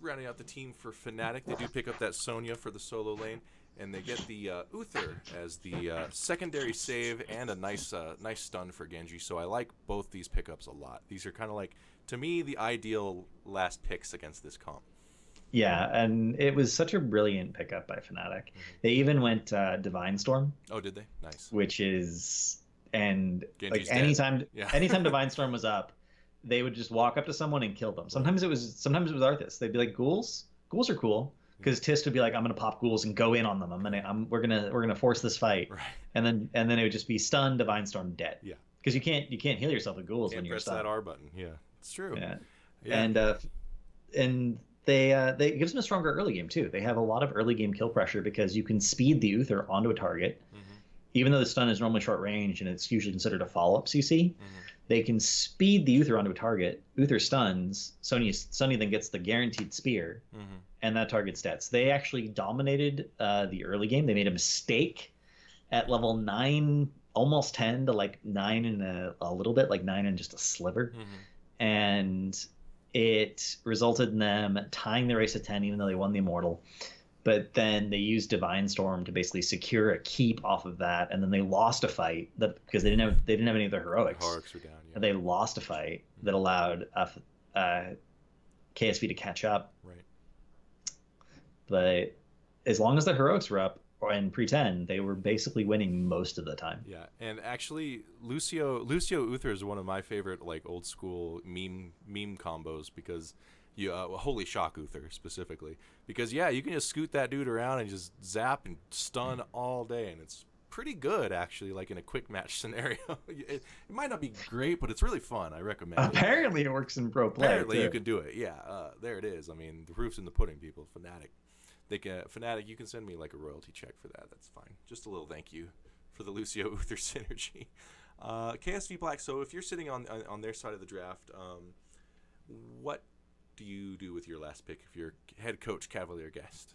Speaker 1: Rounding out the team for Fnatic, they do pick up that Sonya for the solo lane, and they get the Uther as the secondary save and a nice stun for Genji. So I like both these pickups a lot. These are kind of like, to me, the ideal last picks against this comp.
Speaker 2: Yeah, and it was such a brilliant pickup by Fnatic. Mm-hmm. They even went Divine Storm.
Speaker 1: Oh, did they? Nice.
Speaker 2: Which is, and
Speaker 1: Genji's
Speaker 2: like anytime Divine Storm was up, they would just walk up to someone and kill them. Sometimes it was Arthas. They'd be like, ghouls are cool. Because Tist would be like, I'm gonna pop ghouls and go in on them. We're gonna force this fight,
Speaker 1: right.
Speaker 2: and then it would just be stun, Divine Storm, dead.
Speaker 1: Yeah.
Speaker 2: Because you can't heal yourself with ghouls when you're stunned.
Speaker 1: Press that R button. Yeah, it's true.
Speaker 2: Yeah. And they gives them a stronger early game too. They have a lot of early game kill pressure because you can speed the Uther onto a target, even though the stun is normally short range and it's usually considered a follow up CC. They can speed the Uther onto a target. Uther stuns. Sonya then gets the guaranteed spear, and that target's dead. So they actually dominated the early game. They made a mistake at level 9, almost 10 to like 9 and a little bit, like 9 and just a sliver. And it resulted in them tying the race at 10, even though they won the Immortal. But then they used Divine Storm to basically secure a keep off of that, and then they lost a fight because they didn't have any of their heroics.
Speaker 1: The heroics were down. Yeah.
Speaker 2: And they lost a fight that allowed KSV to catch up.
Speaker 1: Right.
Speaker 2: But as long as the heroics were up and pre-10, they were basically winning most of the time.
Speaker 1: Yeah, and actually, Lucio Uther is one of my favorite like old school meme combos because. Holy Shock Uther specifically, because you can just scoot that dude around and just zap and stun all day, and it's pretty good actually. Like in a quick match scenario, it might not be great, but it's really fun. I recommend.
Speaker 2: Apparently, it works in pro play.
Speaker 1: Apparently, you can do it. Yeah, there it is. I mean, the proof's in the pudding, people. Fnatic, you can send me like a royalty check for that. That's fine. Just a little thank you for the Lucio Uther synergy. KSV Black. So if you're sitting on their side of the draft, what do you do with your last pick if you're head coach CavalierGuest?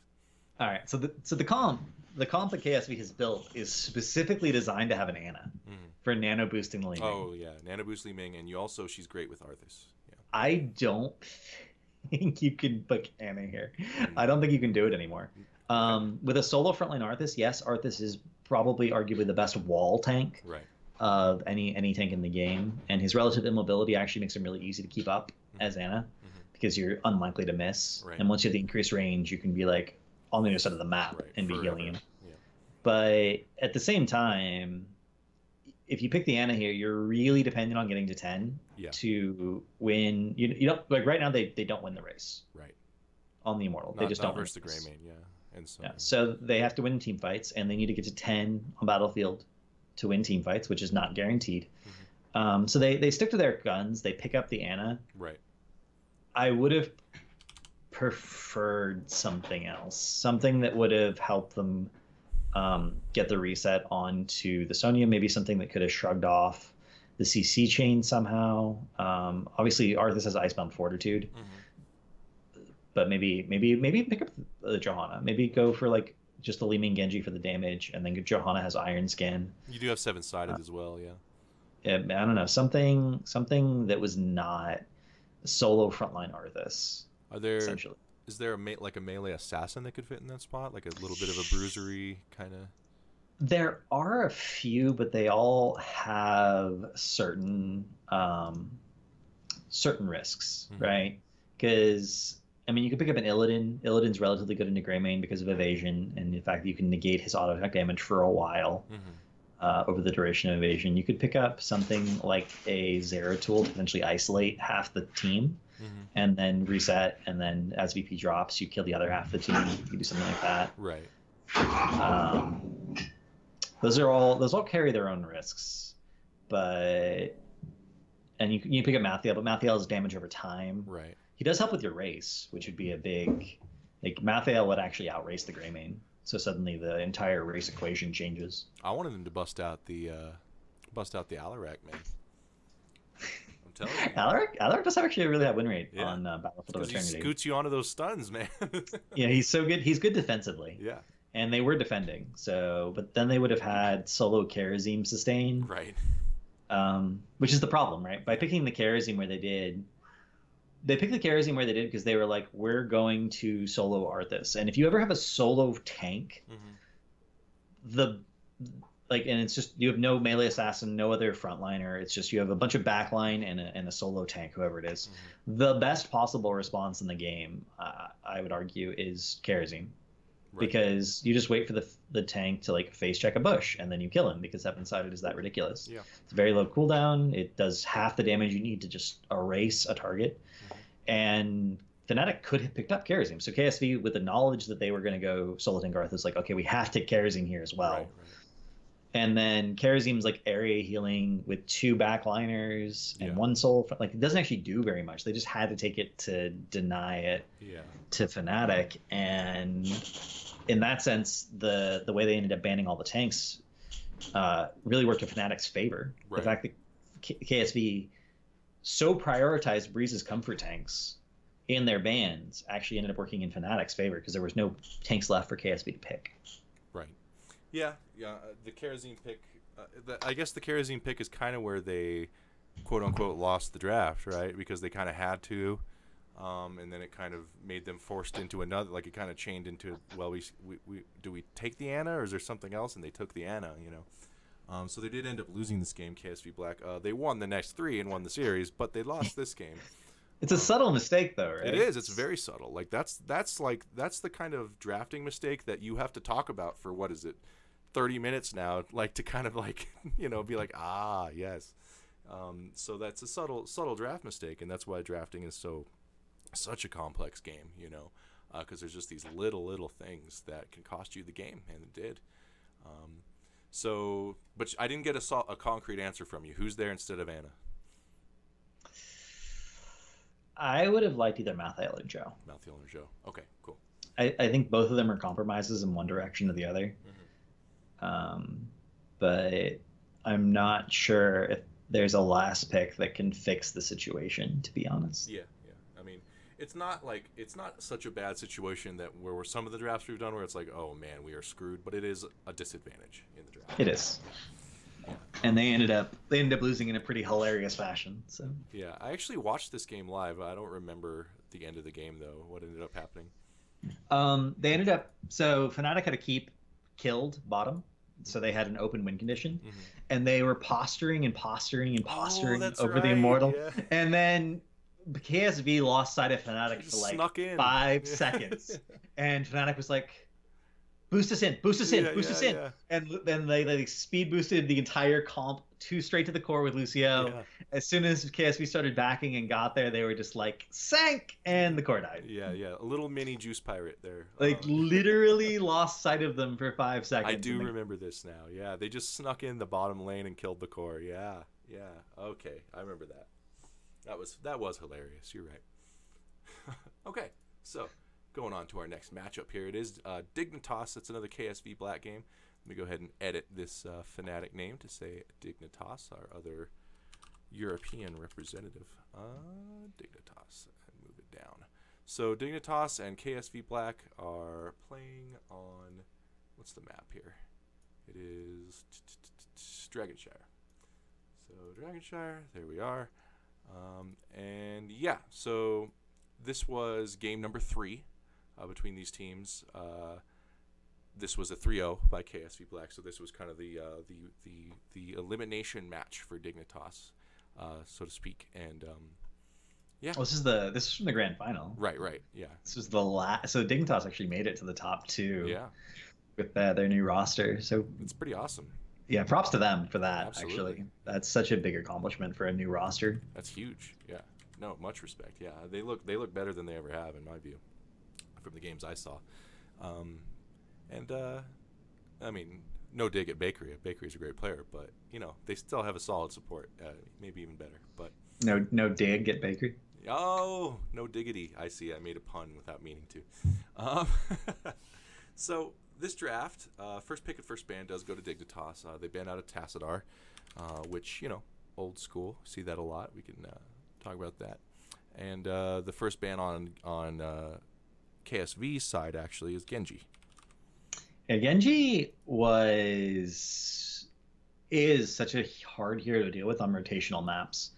Speaker 2: All right. So the comp that KSV has built is specifically designed to have an Ana for nano boosting the Li Ming.
Speaker 1: Oh yeah, Nana Boost Li Ming, and you also she's great with Arthas. Yeah.
Speaker 2: I don't think you can book Ana here.
Speaker 1: Mm.
Speaker 2: I don't think you can do it anymore.
Speaker 1: Okay.
Speaker 2: With a solo frontline Arthas, yes, Arthas is probably arguably the best wall tank
Speaker 1: Right.
Speaker 2: of any tank in the game, and his relative immobility actually makes him really easy to keep up as Ana because you're unlikely to miss.
Speaker 1: Right.
Speaker 2: And once you have the increased range, you can be like on the other side of the map
Speaker 1: Right.
Speaker 2: and be
Speaker 1: Forever.
Speaker 2: healing him.
Speaker 1: Yeah.
Speaker 2: But at the same time, if you pick the Ana here, you're really dependent on getting to 10
Speaker 1: Yeah.
Speaker 2: to win. You don't like right now they don't win the race
Speaker 1: Right.
Speaker 2: on the Immortal.
Speaker 1: Not,
Speaker 2: They just
Speaker 1: not
Speaker 2: don't win
Speaker 1: versus the
Speaker 2: the
Speaker 1: Gray
Speaker 2: race.
Speaker 1: Mane, yeah. And so
Speaker 2: Yeah. So they have to win team fights, and they need to get to 10 on battlefield to win team fights, which is not guaranteed. So they stick to their guns. They pick up the Ana.
Speaker 1: right.
Speaker 2: I would have preferred something else, something that would have helped them get the reset onto the Sonya, maybe something that could have shrugged off the CC chain somehow. Obviously, Arthas has Icebound Fortitude, but maybe pick up the Johanna. Maybe go for like just the Li Ming Genji for the damage, and then Johanna has Iron Skin.
Speaker 1: You do have 7-sided as well, yeah.
Speaker 2: I don't know, something that was not solo frontline Arthas.
Speaker 1: Are there
Speaker 2: Essentially,
Speaker 1: is there like a melee assassin that could fit in that spot, like a little bit of a bruisery kind of?
Speaker 2: there are a few, but they all have certain risks, right? Because I mean, you could pick up an Illidan. Illidan's relatively good into Greymane because of evasion and the fact that you can negate his auto attack damage for a while over the duration of evasion. You could pick up something like a Zeratul to potentially isolate half the team and then reset, and then as VP drops, you kill the other half of the team. You can do something like that.
Speaker 1: Right.
Speaker 2: Those all carry their own risks, and you pick up Mathiel, but Mathiel has damage over time.
Speaker 1: Right.
Speaker 2: He does help with your race, which would be a big, like Mathiel would actually outrace the Greymane. So suddenly the entire race equation changes.
Speaker 1: I wanted them to bust out the Alarak, man. I'm telling you.
Speaker 2: Alaric does have actually a really high win rate
Speaker 1: Yeah.
Speaker 2: on Battlefield of
Speaker 1: Because he
Speaker 2: Eternity.
Speaker 1: scoots you onto those stuns, man.
Speaker 2: Yeah, he's so good. He's good defensively.
Speaker 1: Yeah.
Speaker 2: And they were defending. But then they would have had solo Karazim sustain.
Speaker 1: Right.
Speaker 2: Which is the problem, right? By picking the Karazim where they did, because they were like, we're going to solo Arthas. And if you ever have a solo tank, and it's just you have no melee assassin, no other frontliner. It's just you have a bunch of backline and a solo tank, whoever it is. The best possible response in the game, I would argue, is Karazim. Right. Because you just wait for the tank to like face check a bush and then you kill him because 7-sided is that ridiculous. Yeah. It's very low cooldown. It does half the damage you need to just erase a target. And Fnatic could have picked up Karazim. So KSV, with the knowledge that they were going to go solo tank Arthas, like, okay, we have to take Karazim here as well. Right. And then Karazim's like area healing with 2 backliners and 1 soul. Like, it doesn't actually do very much. They just had to take it to deny it to Fnatic. And in that sense, the way they ended up banning all the tanks really worked in Fnatic's favor. Right. The fact that KSV so prioritized Breeze's comfort tanks in their bans actually ended up working in Fnatic's favor because there was no tanks left for KSV to pick.
Speaker 1: Right. Yeah. The Karazim pick, I guess the Karazim pick is kind of where they, quote unquote, lost the draft, right? Because they kind of had to, and then it kind of made them forced into another. Like it kind of chained into, well, we do we take the Ana or is there something else? And they took the Ana, you know. So they did end up losing this game, KSV Black. They won the next 3 and won the series, but they lost this game.
Speaker 2: It's a subtle mistake, though, right?
Speaker 1: It is. It's very subtle. Like that's the kind of drafting mistake that you have to talk about for 30 minutes now, like to kind of like, you know, be like, yes. So that's a subtle draft mistake, and that's why drafting is such a complex game, you know, because there's just these little things that can cost you the game, and it did. But I didn't get a concrete answer from you. Who's there instead of Ana?
Speaker 2: I would have liked either Mathiel or Joe.
Speaker 1: Mathiel or Joe. Okay, cool.
Speaker 2: I think both of them are compromises in one direction or the other. But I'm not sure if there's a last pick that can fix the situation, to be honest.
Speaker 1: Yeah. I mean, it's not such a bad situation that where some of the drafts we've done where it's like, oh man, we are screwed, but it is a disadvantage in the draft.
Speaker 2: It is.
Speaker 1: Yeah.
Speaker 2: And they ended up losing in a pretty hilarious fashion. So
Speaker 1: yeah, I actually watched this game live. I don't remember the end of the game though. What ended up happening?
Speaker 2: They ended up, so Fnatic had to keep killed bottom, so they had an open win condition, and they were posturing over the Immortal, and then KSV lost sight of Fnatic for like 5 seconds, and Fnatic was like, boost us in, and then they speed boosted the entire comp straight to the core with Lucio. Yeah. As soon as KSV started backing and got there, they were just like, sank, and the core died.
Speaker 1: Yeah, a little mini juice pirate there.
Speaker 2: Like literally lost sight of them for 5 seconds.
Speaker 1: I do remember this now. Yeah, they just snuck in the bottom lane and killed the core. Yeah. Okay, I remember that. That was hilarious. You're right. Okay, so going on to our next matchup here. It is Dignitas. It's another KSV Black game. Let me go ahead and edit this Fnatic name to say Dignitas, our other European representative. Dignitas, and move it down. So Dignitas and KSV Black are playing on, what's the map here? It is Dragonshire. So Dragonshire, there we are. And yeah, so this was game number 3 between these teams. This was a 3-0 by KSV Black, so this was kind of the elimination match for Dignitas, so to speak. And yeah,
Speaker 2: well, this is from the grand final.
Speaker 1: Right, yeah.
Speaker 2: This was the last. So Dignitas actually made it to the top 2.
Speaker 1: Yeah,
Speaker 2: with their new roster. So
Speaker 1: it's pretty awesome.
Speaker 2: Yeah, props to them for that.
Speaker 1: Absolutely.
Speaker 2: Actually, that's such a big accomplishment for a new roster.
Speaker 1: That's huge. Yeah, no, much respect. Yeah, they look better than they ever have in my view, from the games I saw. And I mean, no dig at Bakery. Bakery's a great player, but you know they still have a solid support, maybe even better. But
Speaker 2: no dig at Bakery.
Speaker 1: Oh, no diggity. I see. I made a pun without meaning to. So this draft, first pick and first ban does go to Dignitas. They banned out of Tassadar, which, you know, old school. See that a lot. We can talk about that. And the first ban on KSV's side actually is Genji.
Speaker 2: Yeah, Genji is such a hard hero to deal with on rotational maps.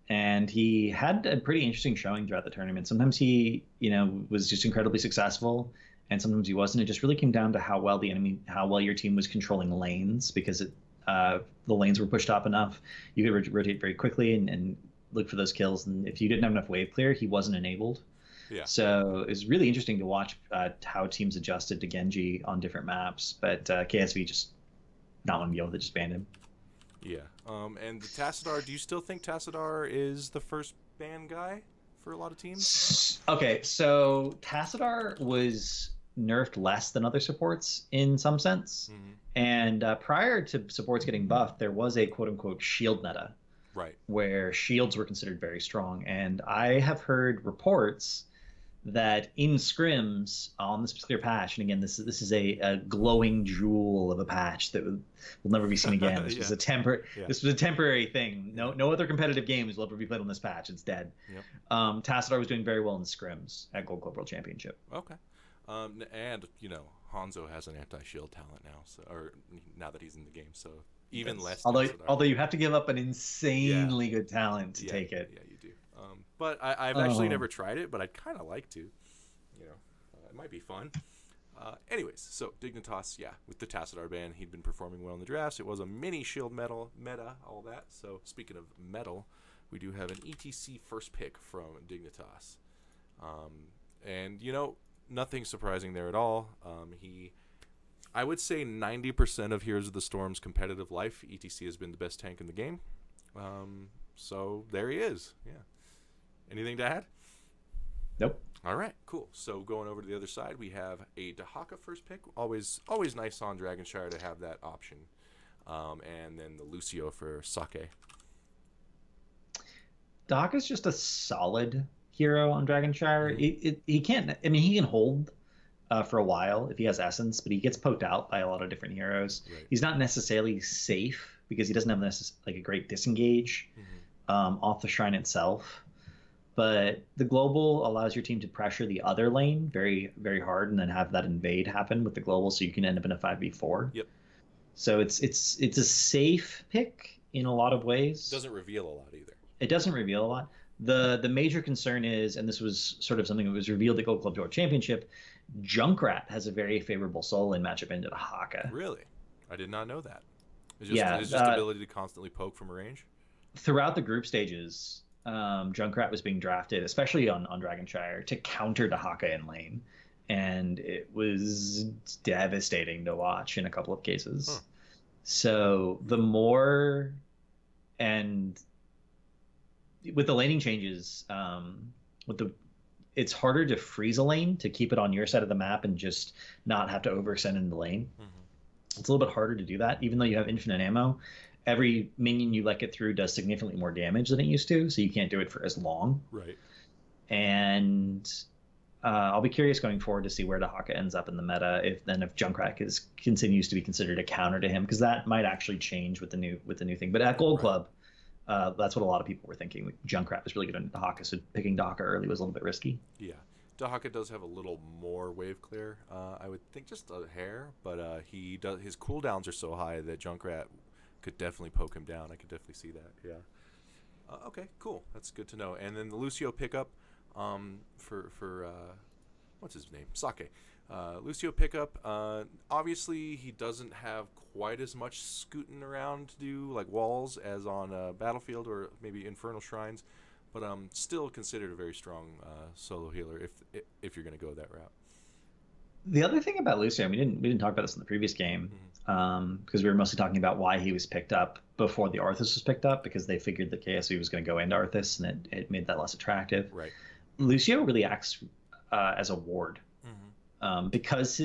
Speaker 2: And he had a pretty interesting showing throughout the tournament. Sometimes he, was just incredibly successful, and sometimes he wasn't. It just really came down to how well your team was controlling lanes, because the lanes were pushed up enough. You could rotate very quickly and look for those kills. And if you didn't have enough wave clear, he wasn't enabled.
Speaker 1: Yeah.
Speaker 2: So it was really interesting to watch how teams adjusted to Genji on different maps. But KSV just not want to be able to just ban him.
Speaker 1: Yeah. And the Tassadar, do you still think Tassadar is the first ban guy for a lot of teams?
Speaker 2: Okay, so Tassadar was nerfed less than other supports in some sense. Mm-hmm. And prior to supports getting buffed, there was a quote-unquote shield meta.
Speaker 1: Right. Where
Speaker 2: shields were considered very strong. And I have heard reports that in scrims on this particular patch, and again, this is a glowing jewel of a patch that will never be seen again. This was a This was a temporary thing. No other competitive games will ever be played on this patch. It's dead.
Speaker 1: Yep.
Speaker 2: Tassadar was doing very well in scrims at Gold Club World Championship.
Speaker 1: Okay. And Hanzo has an anti-shield talent now, or now that he's in the game, so even less.
Speaker 2: Although you have to give up an insanely good talent to take it.
Speaker 1: Yeah, you do. But I've actually never tried it, but I'd kind of like to. It might be fun. Anyways, so Dignitas, with the Tassadar ban, he'd been performing well in the drafts. It was a mini shield meta, all that. So speaking of metal, we do have an ETC first pick from Dignitas. And, nothing surprising there at all. I would say 90% of Heroes of the Storm's competitive life, ETC has been the best tank in the game. So there he is. Yeah. Anything to add?
Speaker 2: Nope.
Speaker 1: All right, cool. So going over to the other side, we have a Dahaka first pick. Always nice on Dragonshire to have that option. And then the Lucio for Sake.
Speaker 2: Dahaka's just a solid hero on Dragonshire. Mm-hmm. He can hold for a while if he has essence, but he gets poked out by a lot of different heroes. Right. He's not necessarily safe because he doesn't have a great disengage off the shrine itself. but the global allows your team to pressure the other lane very, very hard and then have that invade happen with the global, so you can end up in a 5v4.
Speaker 1: Yep.
Speaker 2: So it's a safe pick in a lot of ways.
Speaker 1: Doesn't reveal a lot either.
Speaker 2: It doesn't reveal a lot. The major concern is, and this was sort of something that was revealed at Gold Club Tour Championship, Junkrat has a very favorable solo lane matchup into Haka.
Speaker 1: Really? I did not know that. It's just ability to constantly poke from range?
Speaker 2: Throughout the group stages, Junkrat was being drafted, especially on Dragonshire, to counter Dahaka in lane. And it was devastating to watch in a couple of cases. Huh. So the more, and with the laning changes, it's harder to freeze a lane to keep it on your side of the map and just not have to overextend in the lane. Mm-hmm. It's a little bit harder to do that, even though you have infinite ammo. Every minion you let get through does significantly more damage than it used to, so you can't do it for as long.
Speaker 1: Right.
Speaker 2: And I'll be curious going forward to see where Dahaka ends up in the meta, if Junkrat continues to be considered a counter to him, because that might actually change with the new thing. But at Gold Club, that's what a lot of people were thinking. Junkrat was really good on Dahaka, so picking Dahaka early was a little bit risky.
Speaker 1: Yeah. Dahaka does have a little more wave clear, I would think, just a hair, but his cooldowns are so high that Junkrat could definitely poke him down. I could definitely see that. Yeah. Okay, cool. That's good to know. And then the Lucio pickup for what's his name? Sake. Lucio pickup. Obviously, he doesn't have quite as much scooting around to do, like walls, as on Battlefield or maybe Infernal Shrines, but still considered a very strong solo healer if you're going to go that route.
Speaker 2: The other thing about Lucio, we didn't talk about this in the previous game, because we were mostly talking about why he was picked up before the Arthas was picked up, because they figured the KSV was going to go into Arthas, and it made that less attractive.
Speaker 1: Right.
Speaker 2: Lucio really acts as a ward, because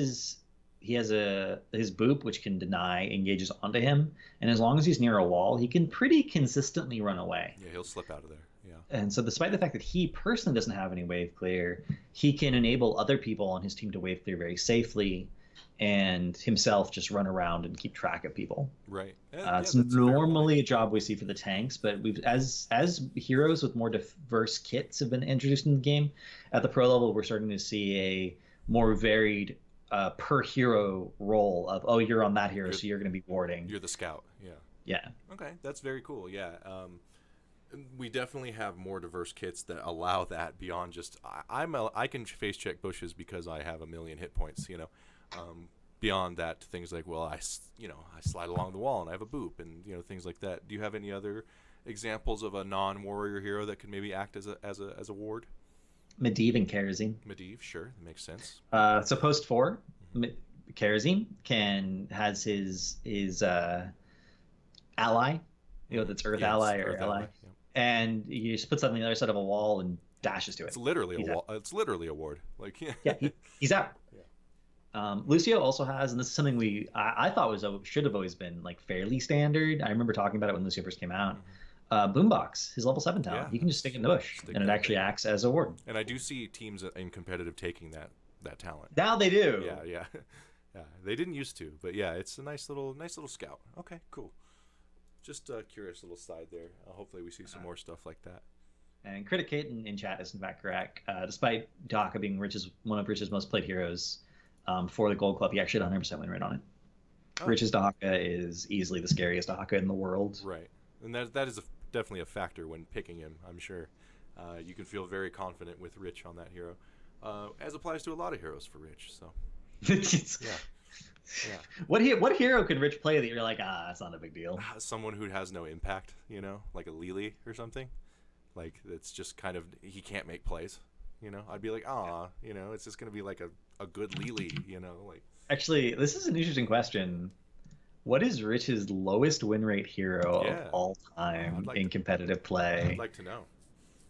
Speaker 2: he has his boop, which can deny, engages onto him, and as long as he's near a wall, he can pretty consistently run away.
Speaker 1: Yeah, he'll slip out of there. Yeah.
Speaker 2: And so despite the fact that he personally doesn't have any wave clear, he can enable other people on his team to wave clear very safely, and himself just run around and keep track of people.
Speaker 1: Right.
Speaker 2: It's normally a job we see for the tanks, but as heroes with more diverse kits have been introduced in the game, at the pro level, we're starting to see a more varied per hero role of, oh, you're on that hero, so you're going to be warding.
Speaker 1: You're the scout. Yeah.
Speaker 2: Yeah.
Speaker 1: Okay, that's very cool. Yeah. We definitely have more diverse kits that allow that beyond just I can face check bushes because I have a million hit points, you know. Beyond that, things like, well, I slide along the wall and I have a boop, and things like that. Do you have any other examples of a non-warrior hero that could maybe act as a ward?
Speaker 2: Medivh and Kerosene.
Speaker 1: Medivh, sure, that makes sense.
Speaker 2: So post 4, Kerosene has his ally, that's Earth ally or ally. Yeah. And he just puts that on the other side of a wall and dashes to it.
Speaker 1: It's literally it's literally a ward. Like
Speaker 2: he's out. Yeah. Lucio also has, and this is something I thought should have always been like fairly standard. I remember talking about it when Lucio first came out. Boombox, his level 7 talent. You can just stick it in the bush, and it actually acts as a ward.
Speaker 1: And I do see teams in competitive taking that talent.
Speaker 2: Now they do.
Speaker 1: Yeah. They didn't used to, but yeah, it's a nice little scout. Okay, cool. Just a curious little side there. Hopefully we see some more stuff like that.
Speaker 2: And Criticate in chat is in fact correct. Despite Dahaka being one of Rich's most played heroes for the Gold Club, he actually had 100% win rate on it. Rich's Dahaka is easily the scariest Dahaka in the world.
Speaker 1: Right. And that is definitely a factor when picking him, I'm sure. You can feel very confident with Rich on that hero, as applies to a lot of heroes for Rich. So, yeah.
Speaker 2: What hero could Rich play that you're like, that's not a big deal?
Speaker 1: Someone who has no impact, like a Lily or something. Like, it's just kind of, he can't make plays. I'd be like, it's just gonna be like a good Lily. Like. Actually,
Speaker 2: this is an interesting question. What is Rich's lowest win rate hero of all time in competitive play?
Speaker 1: I'd like to know.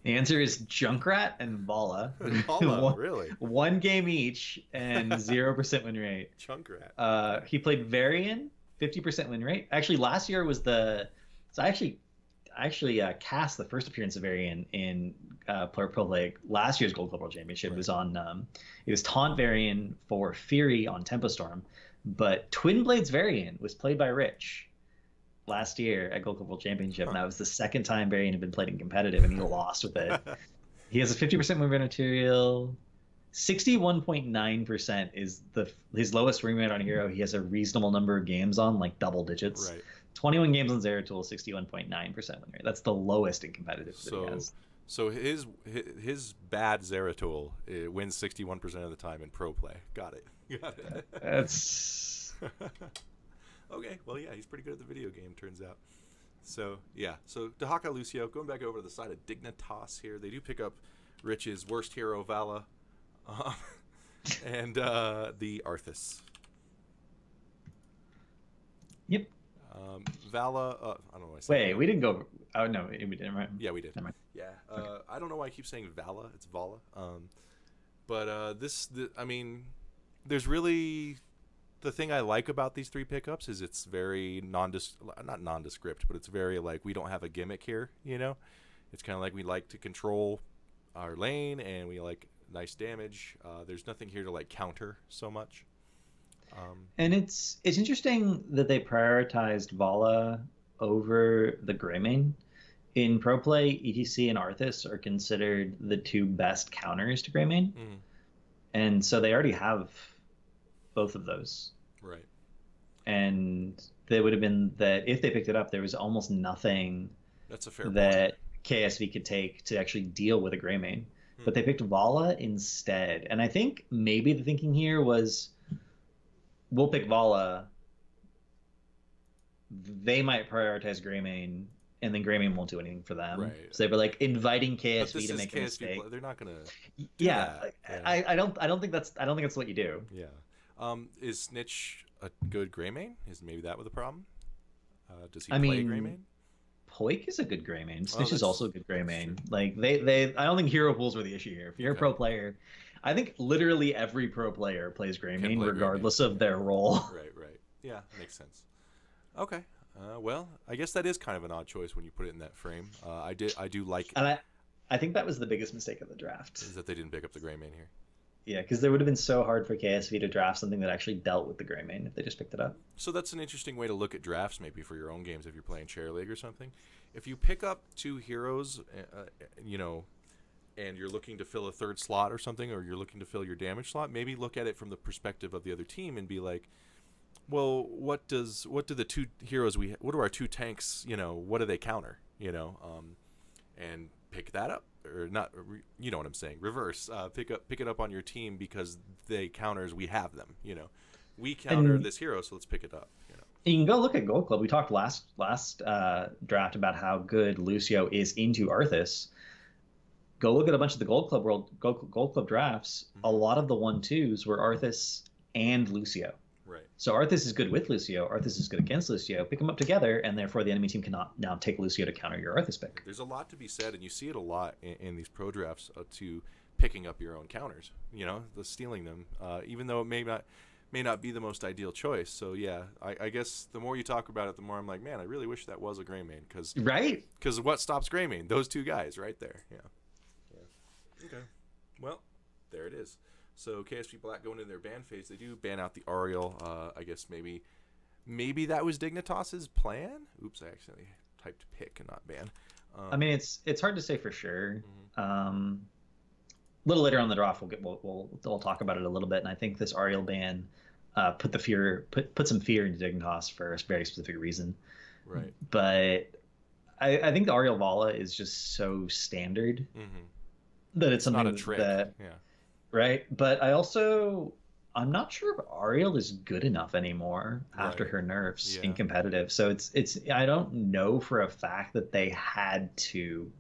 Speaker 2: The answer is Junkrat and Vala.
Speaker 1: Really? 1
Speaker 2: game each and 0% win rate.
Speaker 1: Junkrat.
Speaker 2: He played Varian, 50% win rate. Actually, last year was I actually cast the first appearance of Varian in Pro League. Last year's Gold Club World Championship. Right. It was Taunt Varian for Fury on Tempo Storm, but Twin Blades Varian was played by Rich last year at Gold Club World Championship, and that was the second time Varian had been played in competitive, and he lost with it. He has a 50% movement material. 61.9% is his lowest win rate on hero. He has a reasonable number of games on, like double digits.
Speaker 1: Right.
Speaker 2: 21 games on Zeratul, 61.9% win rate. That's the lowest in competitive that he
Speaker 1: So,
Speaker 2: has.
Speaker 1: so his bad Zeratul wins 61% of the time in pro play. Got it. Got it.
Speaker 2: That's
Speaker 1: Okay. Well, yeah, he's pretty good at the video game. Turns out. So yeah. So Dahaka Lucio going back over to the side of Dignitas here. They do pick up Rich's worst hero Vala, um, and the Arthas.
Speaker 2: yep.
Speaker 1: Vala. I don't know why I said
Speaker 2: Wait,
Speaker 1: that.
Speaker 2: we didn't go. Oh no, we didn't. Right?
Speaker 1: Yeah, we did.
Speaker 2: Never mind.
Speaker 1: Yeah.
Speaker 2: Okay.
Speaker 1: I don't know why I keep saying Vala. It's Vala. But I mean, there's really the thing I like about these three pickups is it's very not nondescript, but it's very like we don't have a gimmick here. You know, it's kind of like we like to control our lane and we like nice damage. There's nothing here to like counter so much.
Speaker 2: And it's interesting that they prioritized Vala over the Greymane. In pro play, ETC and Arthas are considered the two best counters to Greymane.
Speaker 1: Mm,
Speaker 2: And so they already have both of those.
Speaker 1: right.
Speaker 2: And they would have been that if they picked it up, there was almost nothing
Speaker 1: That's a fair point.
Speaker 2: that KSV could take to actually deal with a Greymane. But they picked Vala instead. And I think maybe the thinking here was we'll pick Vala. They might prioritize Greymane, and then Greymane won't do anything for them.
Speaker 1: Right.
Speaker 2: So they were like inviting
Speaker 1: But
Speaker 2: KSV
Speaker 1: this
Speaker 2: to
Speaker 1: is
Speaker 2: make a
Speaker 1: KSV.
Speaker 2: mistake.
Speaker 1: They're not gonna.
Speaker 2: Yeah,
Speaker 1: that. Yeah.
Speaker 2: I don't think that's what you do.
Speaker 1: Yeah. Is Snitch a good Greymane? Is maybe that was the problem? Does he
Speaker 2: I
Speaker 1: play
Speaker 2: mean,
Speaker 1: Greymane?
Speaker 2: Poik is a good Greymane. Snitch is
Speaker 1: that's
Speaker 2: also a good
Speaker 1: true.
Speaker 2: Greymane. Like they I don't think hero pools were the issue here. If you're
Speaker 1: Okay.
Speaker 2: a pro player, I think literally every pro player plays Greymane
Speaker 1: play
Speaker 2: regardless
Speaker 1: Greymane.
Speaker 2: of their role.
Speaker 1: Right, right. Yeah, makes sense. Okay. Well, I guess that is kind of an odd choice when you put it in that frame. I do like
Speaker 2: And I think that was the biggest mistake of the draft.
Speaker 1: is that they didn't pick up the Greymane here.
Speaker 2: Yeah, because it would have been so hard for KSV to draft something that actually dealt with the Greymane if they just picked it up.
Speaker 1: So that's an interesting way to look at drafts, maybe for your own games if you're playing Chair League or something. If you pick up two heroes, and you're looking to fill a third slot or something, or you're looking to fill your damage slot, maybe look at it from the perspective of the other team and be like, well, what do the two heroes what do our two tanks, what do they counter, and pick that up. Or not, you know what I'm saying? Reverse, pick it up on your team because they counters. We have them, We counter
Speaker 2: And
Speaker 1: this hero, so let's pick it up.
Speaker 2: you can go look at Gold Club. We talked last draft about how good Lucio is into Arthas. Go look at a bunch of the Gold Club drafts. A lot of the 1-2s were Arthas and Lucio.
Speaker 1: Right.
Speaker 2: So Arthas is good with Lucio. Arthas is good against Lucio. Pick them up together, and therefore the enemy team cannot now take Lucio to counter your Arthas pick.
Speaker 1: There's a lot to be said, and you see it a lot in these pro drafts to picking up your own counters. The stealing them, even though it may not be the most ideal choice. So yeah, I guess the more you talk about it, the more I'm like, man, I really wish that was a Greymane, because what stops Greymane? Those two guys right there. Yeah. Okay. Well, there it is. So KSP Black going into their ban phase, they do ban out the Ariel. I guess maybe that was Dignitas's plan. Oops, I accidentally typed pick and not ban.
Speaker 2: I mean, it's hard to say for sure.
Speaker 1: Mm-hmm.
Speaker 2: A little later on the draft, we'll talk about it a little bit, and I think this Ariel ban put some fear into Dignitas for a very specific reason.
Speaker 1: Right.
Speaker 2: But I think the Ariel Vala is just so standard that it's something
Speaker 1: not a trick.
Speaker 2: that
Speaker 1: Yeah.
Speaker 2: right. But I'm not sure if Ariel is good enough anymore after her nerfs in competitive. So it's I don't know for a fact that they had to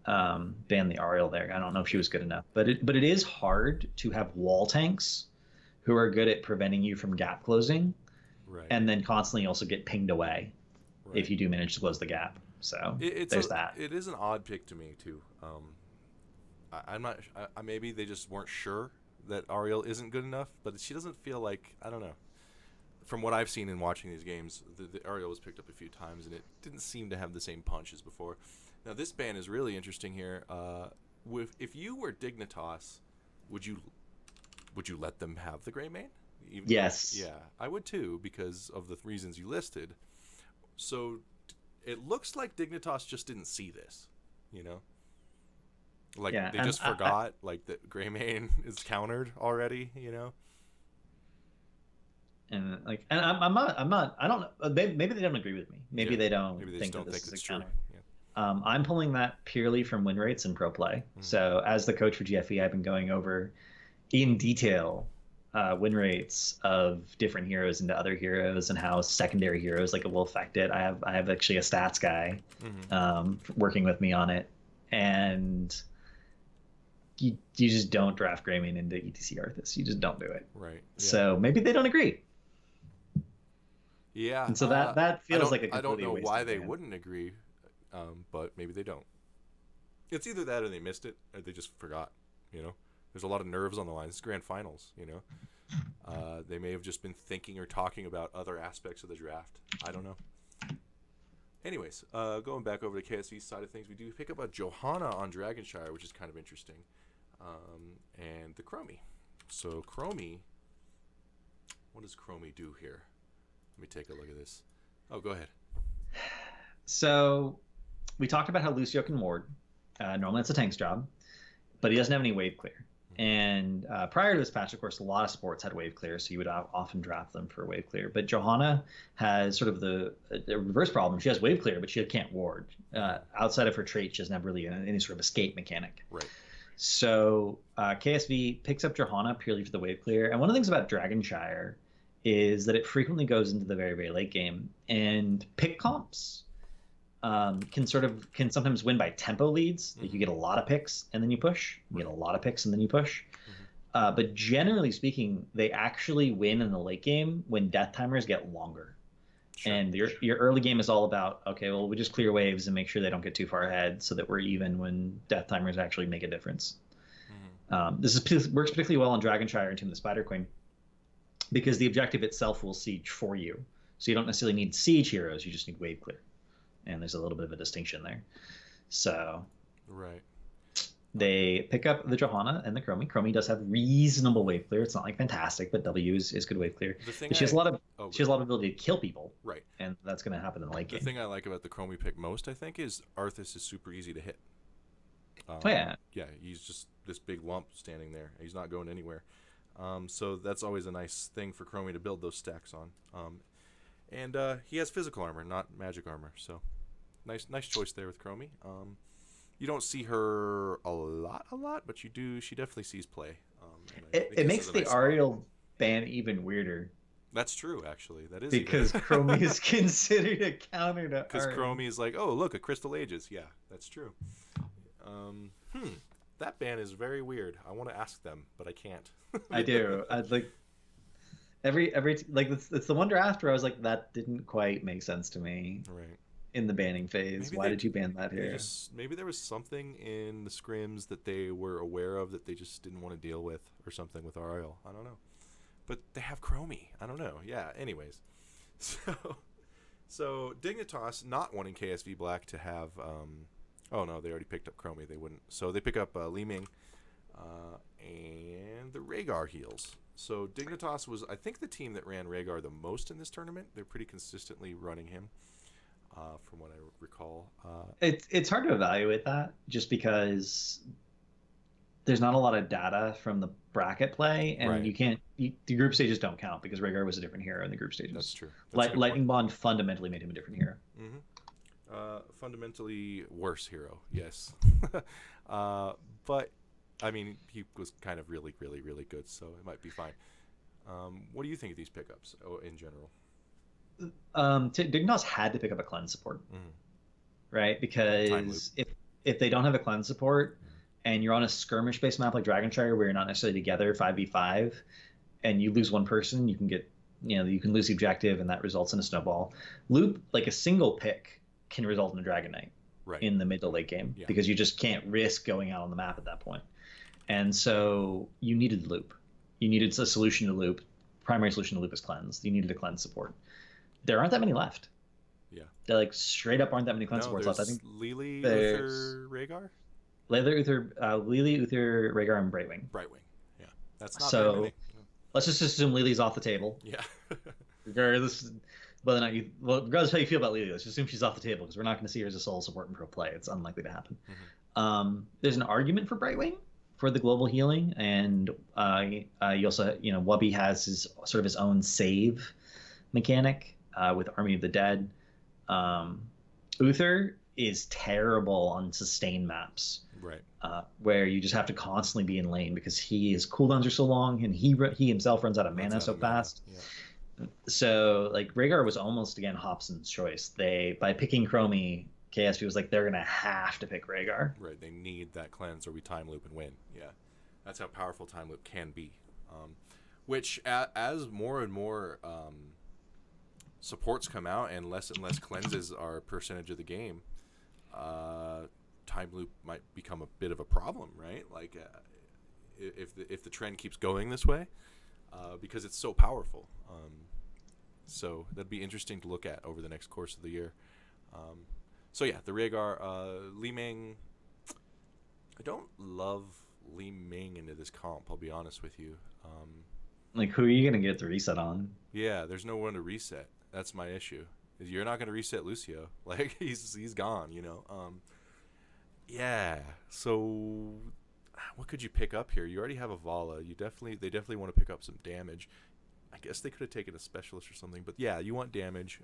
Speaker 2: ban the Ariel there. I don't know if she was good enough, but it is hard to have wall tanks who are good at preventing you from gap closing,
Speaker 1: right,
Speaker 2: and then constantly also get pinged away if you do manage to close the gap. So there's that.
Speaker 1: It is an odd pick to me too. I'm not. Maybe they just weren't sure that Ariel isn't good enough, but she doesn't feel like, I don't know. From what I've seen in watching these games, the Ariel was picked up a few times, and it didn't seem to have the same punch as before. Now this ban is really interesting here. If you were Dignitas, would you let them have the Greymane?
Speaker 2: Yes.
Speaker 1: Yeah, I would too, because of the reasons you listed. So it looks like Dignitas just didn't see this, Like
Speaker 2: Yeah,
Speaker 1: they
Speaker 2: and
Speaker 1: just forgot like that Greymane is countered already, you know?
Speaker 2: I'm not. I don't know. Maybe they don't agree with me. Maybe
Speaker 1: Yeah.
Speaker 2: they don't
Speaker 1: Maybe they just
Speaker 2: think that
Speaker 1: don't
Speaker 2: this
Speaker 1: think
Speaker 2: is a
Speaker 1: it's true.
Speaker 2: counter.
Speaker 1: Yeah.
Speaker 2: I'm pulling that purely from win rates and pro play.
Speaker 1: Mhm.
Speaker 2: So as the coach for GFE, I've been going over in detail win rates of different heroes into other heroes and how secondary heroes like it will affect it. I have actually a stats guy
Speaker 1: Mhm.
Speaker 2: working with me on it, and you just don't draft Greymane into ETC Arthas. You just don't do it.
Speaker 1: Right. Yeah.
Speaker 2: So maybe they don't agree,
Speaker 1: Yeah.
Speaker 2: and so that
Speaker 1: I
Speaker 2: feels
Speaker 1: don't
Speaker 2: like a
Speaker 1: I don't
Speaker 2: completely
Speaker 1: know
Speaker 2: wasted
Speaker 1: why they
Speaker 2: ban.
Speaker 1: wouldn't agree, but maybe they don't. It's either that or they missed it or they just forgot. You know, there's a lot of nerves on the line. This is grand finals. You know, they may have just been thinking or talking about other aspects of the draft. I don't know. Anyways, going back over to KSV's side of things, we do pick up a Johanna on Dragonshire, which is kind of interesting, and the Chromie. So Chromie, what does Chromie do here? Let me take a look at this. Oh, go ahead.
Speaker 2: So we talked about how Lucio can ward. Normally it's a tank's job, but he doesn't have any wave clear. And prior to this patch, of course, a lot of sports had wave clear, so you would often draft them for wave clear. But Johanna has sort of the reverse problem. She has wave clear, but she can't ward. Outside of her trait, she doesn't have really any sort of escape mechanic.
Speaker 1: Right.
Speaker 2: So KSV picks up Johanna purely for the wave clear. And one of the things about Dragonshire is that it frequently goes into the very, very late game. And pick comps can sometimes win by tempo leads. Like you get a lot of picks and then you push. You get a lot of picks and then you push. But generally speaking, they actually win in the late game when death timers get longer. Sure. And your early game is all about, okay, well, we just clear waves and make sure they don't get too far ahead so that we're even when death timers actually make a difference. This works particularly well on Dragonshire and Tomb of the Spider Queen because the objective itself will siege for you. So you don't necessarily need siege heroes, you just need wave clear. And there's a little bit of a distinction there. So
Speaker 1: right.
Speaker 2: They pick up the Johanna and the Chromie. Chromie does have reasonable wave clear. It's not like fantastic, but W is good wave clear. She has a lot of ability to kill people.
Speaker 1: Right.
Speaker 2: And that's going to happen in the late game.
Speaker 1: The thing I like about the Chromie pick most, I think, is Arthas is super easy to hit.
Speaker 2: Yeah,
Speaker 1: he's just this big lump standing there. He's not going anywhere. So that's always a nice thing for Chromie to build those stacks on. And he has physical armor, not magic armor. So nice choice there with Chromie. You don't see her a lot, but you do. She definitely sees play.
Speaker 2: It makes the Ariel ban even weirder.
Speaker 1: That's true, actually. That is
Speaker 2: because Chromie is considered a counter to
Speaker 1: because Chromie is like, oh look, a Crystal Aegis. Yeah, that's true. That ban is very weird. I want to ask them, but I can't.
Speaker 2: I do. I'd like every like it's the one draft where I was like, that didn't quite make sense to me.
Speaker 1: Right.
Speaker 2: In the banning phase. Why did you ban that here?
Speaker 1: Maybe there was something in the scrims that they were aware of that they just didn't want to deal with or something with Ariel. I don't know. But they have Chromie. I don't know. Yeah, anyways. So Dignitas not wanting KSV Black to have... oh, no, they already picked up Chromie. They wouldn't. So they pick up Li Ming and the Rhaegar heals. So Dignitas was, I think, the team that ran Rhaegar the most in this tournament. They're pretty consistently running him. From what I recall,
Speaker 2: it's hard to evaluate that just because there's not a lot of data from the bracket play, and you can't. The group stages don't count because Rhaegar was a different hero in the group stages.
Speaker 1: That's true.
Speaker 2: Lightning Bond fundamentally made him a different hero.
Speaker 1: Fundamentally worse hero, yes. But I mean, he was kind of really good, so it might be fine. What do you think of these pickups in general?
Speaker 2: Dignitas had to pick up a cleanse support, right? Because if they don't have a cleanse support and you're on a skirmish based map like Dragonshire where you're not necessarily together 5v5 and you lose one person, you can get, you can lose the objective and that results in a snowball. Loop, like a single pick can result in a Dragon Knight in the mid to late game because you just can't risk going out on the map at that point. And so you needed loop. You needed a solution to loop. Primary solution to loop is cleanse. You needed a cleanse support. There aren't that many left. Yeah. They're like straight up aren't that many cleanse supports left. I think
Speaker 1: Lily, Uther, Rhaegar?
Speaker 2: Lily, Uther, Rhaegar, and Brightwing.
Speaker 1: Brightwing. Yeah. That's not very many.
Speaker 2: Let's just assume Lily's off the table.
Speaker 1: Yeah.
Speaker 2: regardless of how you feel about Lily, let's assume she's off the table because we're not going to see her as a solo support in pro play. It's unlikely to happen. There's an argument for Brightwing for the global healing, and you also, Wubby has his sort of his own save mechanic with Army of the Dead. Uther is terrible on sustain maps,
Speaker 1: Right.
Speaker 2: where you just have to constantly be in lane because his cooldowns are so long, and he himself runs out of mana so fast.
Speaker 1: Yeah.
Speaker 2: So like Rhaegar was almost again Hobson's choice. By picking Chromie, KSP was like they're gonna have to pick Rhaegar.
Speaker 1: Right. They need that cleanse or we time loop and win. Yeah. That's how powerful time loop can be. Which as more and more supports come out and less cleanses are a percentage of the game, time loop might become a bit of a problem, right? Like if the trend keeps going this way, because it's so powerful. So that'd be interesting to look at over the next course of the year. So yeah, the Rhaegar, Li Ming. I don't love Li Ming into this comp. I'll be honest with you.
Speaker 2: Like, who are you gonna get the reset on?
Speaker 1: Yeah, there's no one to reset. That's my issue. You're not gonna reset Lucio. Like he's gone. Yeah. So what could you pick up here? You already have a Vala. They definitely want to pick up some damage. I guess they could have taken a specialist or something. But yeah, you want damage.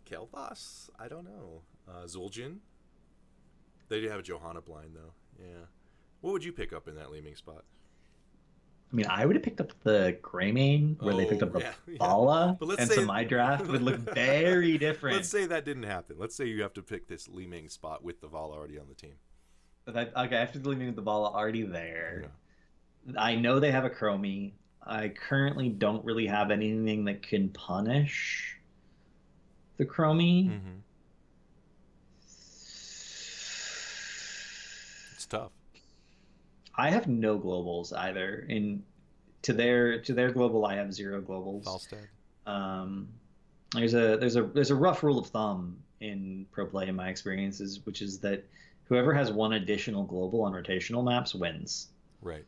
Speaker 1: Kel'Thas? I don't know. Zul'jin? They do have a Johanna blind though. Yeah. What would you pick up in that Leeming spot?
Speaker 2: I mean, I would have picked up the Greymane where they picked up the Vala, and so my draft would look very different.
Speaker 1: Let's say that didn't happen. Let's say you have to pick this Leeming spot with the Vala already on the team.
Speaker 2: Okay, after the Leeming with the Vala already there,
Speaker 1: Yeah.
Speaker 2: I know they have a Chromie. I currently don't really have anything that can punish the Chromie.
Speaker 1: Mm-hmm. It's tough.
Speaker 2: I have no globals either. To their global, I have 0 globals.
Speaker 1: Falstad.
Speaker 2: There's a rough rule of thumb in pro play in my experiences, which is that whoever has one additional global on rotational maps wins.
Speaker 1: Right.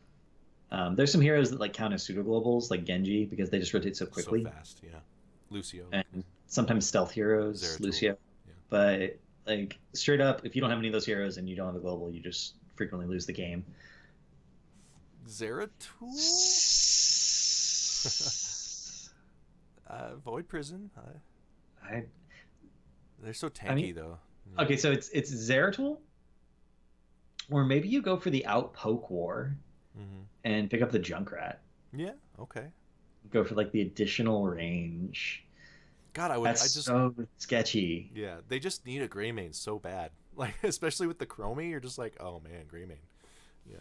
Speaker 2: There's some heroes that like count as pseudo globals, like Genji, because they just rotate so quickly.
Speaker 1: So fast, yeah. Lucio.
Speaker 2: And sometimes stealth heroes,
Speaker 1: Zeratul.
Speaker 2: Lucio.
Speaker 1: Yeah.
Speaker 2: But like straight up, if you don't have any of those heroes and you don't have a global, you just frequently lose the game.
Speaker 1: Zeratul? Void Prison. They're so tanky, though. Yeah.
Speaker 2: Okay, so it's Zeratul, or maybe you go for the out poke war and pick up the Junkrat.
Speaker 1: Yeah. Okay.
Speaker 2: Go for like the additional range.
Speaker 1: God,
Speaker 2: That's so sketchy.
Speaker 1: Yeah, they just need a Greymane so bad. Like, especially with the Chromie, you're just like, oh man, Greymane. Yeah.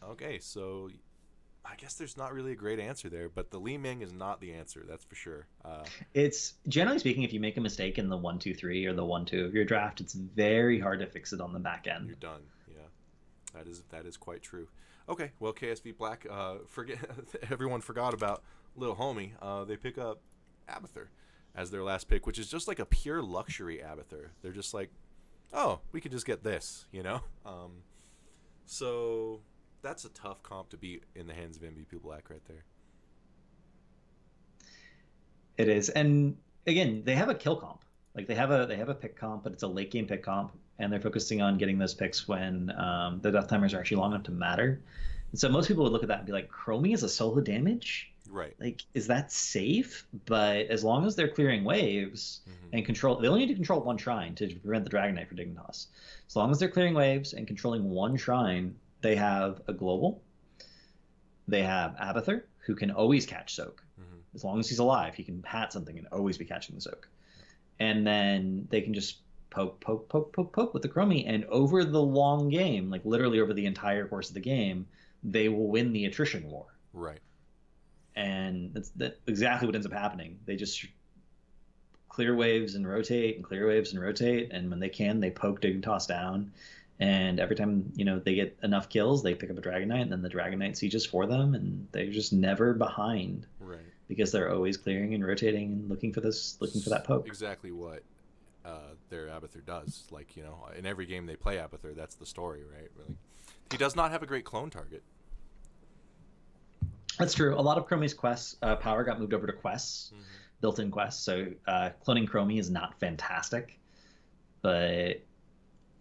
Speaker 1: Okay, so I guess there's not really a great answer there, but the Li Ming is not the answer, that's for sure.
Speaker 2: It's generally speaking, if you make a mistake in the 1-2-3 or the 1-2 of your draft, it's very hard to fix it on the back end.
Speaker 1: You're done. Yeah, that is quite true. Okay, well, KSV Black, everyone forgot about little homie. They pick up Abathur as their last pick, which is just like a pure luxury Abathur. They're just like, oh, we could just get this, So that's a tough comp to beat in the hands of MVP Black right there.
Speaker 2: It is, and again, they have a kill comp. Like they have a pick comp, but it's a late game pick comp, and they're focusing on getting those picks when the death timers are actually long enough to matter. And so most people would look at that and be like, Chromie is a solo damage?
Speaker 1: Right.
Speaker 2: Like, is that safe? But as long as they're clearing waves and control, they only need to control one shrine to prevent the Dragon Knight for Dignitas. As long as they're clearing waves and controlling one shrine, they have a global. They have Abathur, who can always catch soak. As long as he's alive, he can hat something and always be catching the soak. And then they can just poke with the Chromie, and over the long game, like literally over the entire course of the game, they will win the attrition war.
Speaker 1: Right.
Speaker 2: And that's exactly what ends up happening. They just clear waves and rotate and clear waves and rotate, and when they can, they poke Dignitas down. And every time they get enough kills, they pick up a Dragon Knight, and then the Dragon Knight sieges for them, and they're just never behind.
Speaker 1: Right.
Speaker 2: Because they're always clearing and rotating and looking for that poke.
Speaker 1: Exactly what their Abathur does. Like, in every game they play Abathur, that's the story, right? Really. He does not have a great clone target.
Speaker 2: That's true. A lot of Chromie's quests, power got moved over to quests, built-in quests. So cloning Chromie is not fantastic, but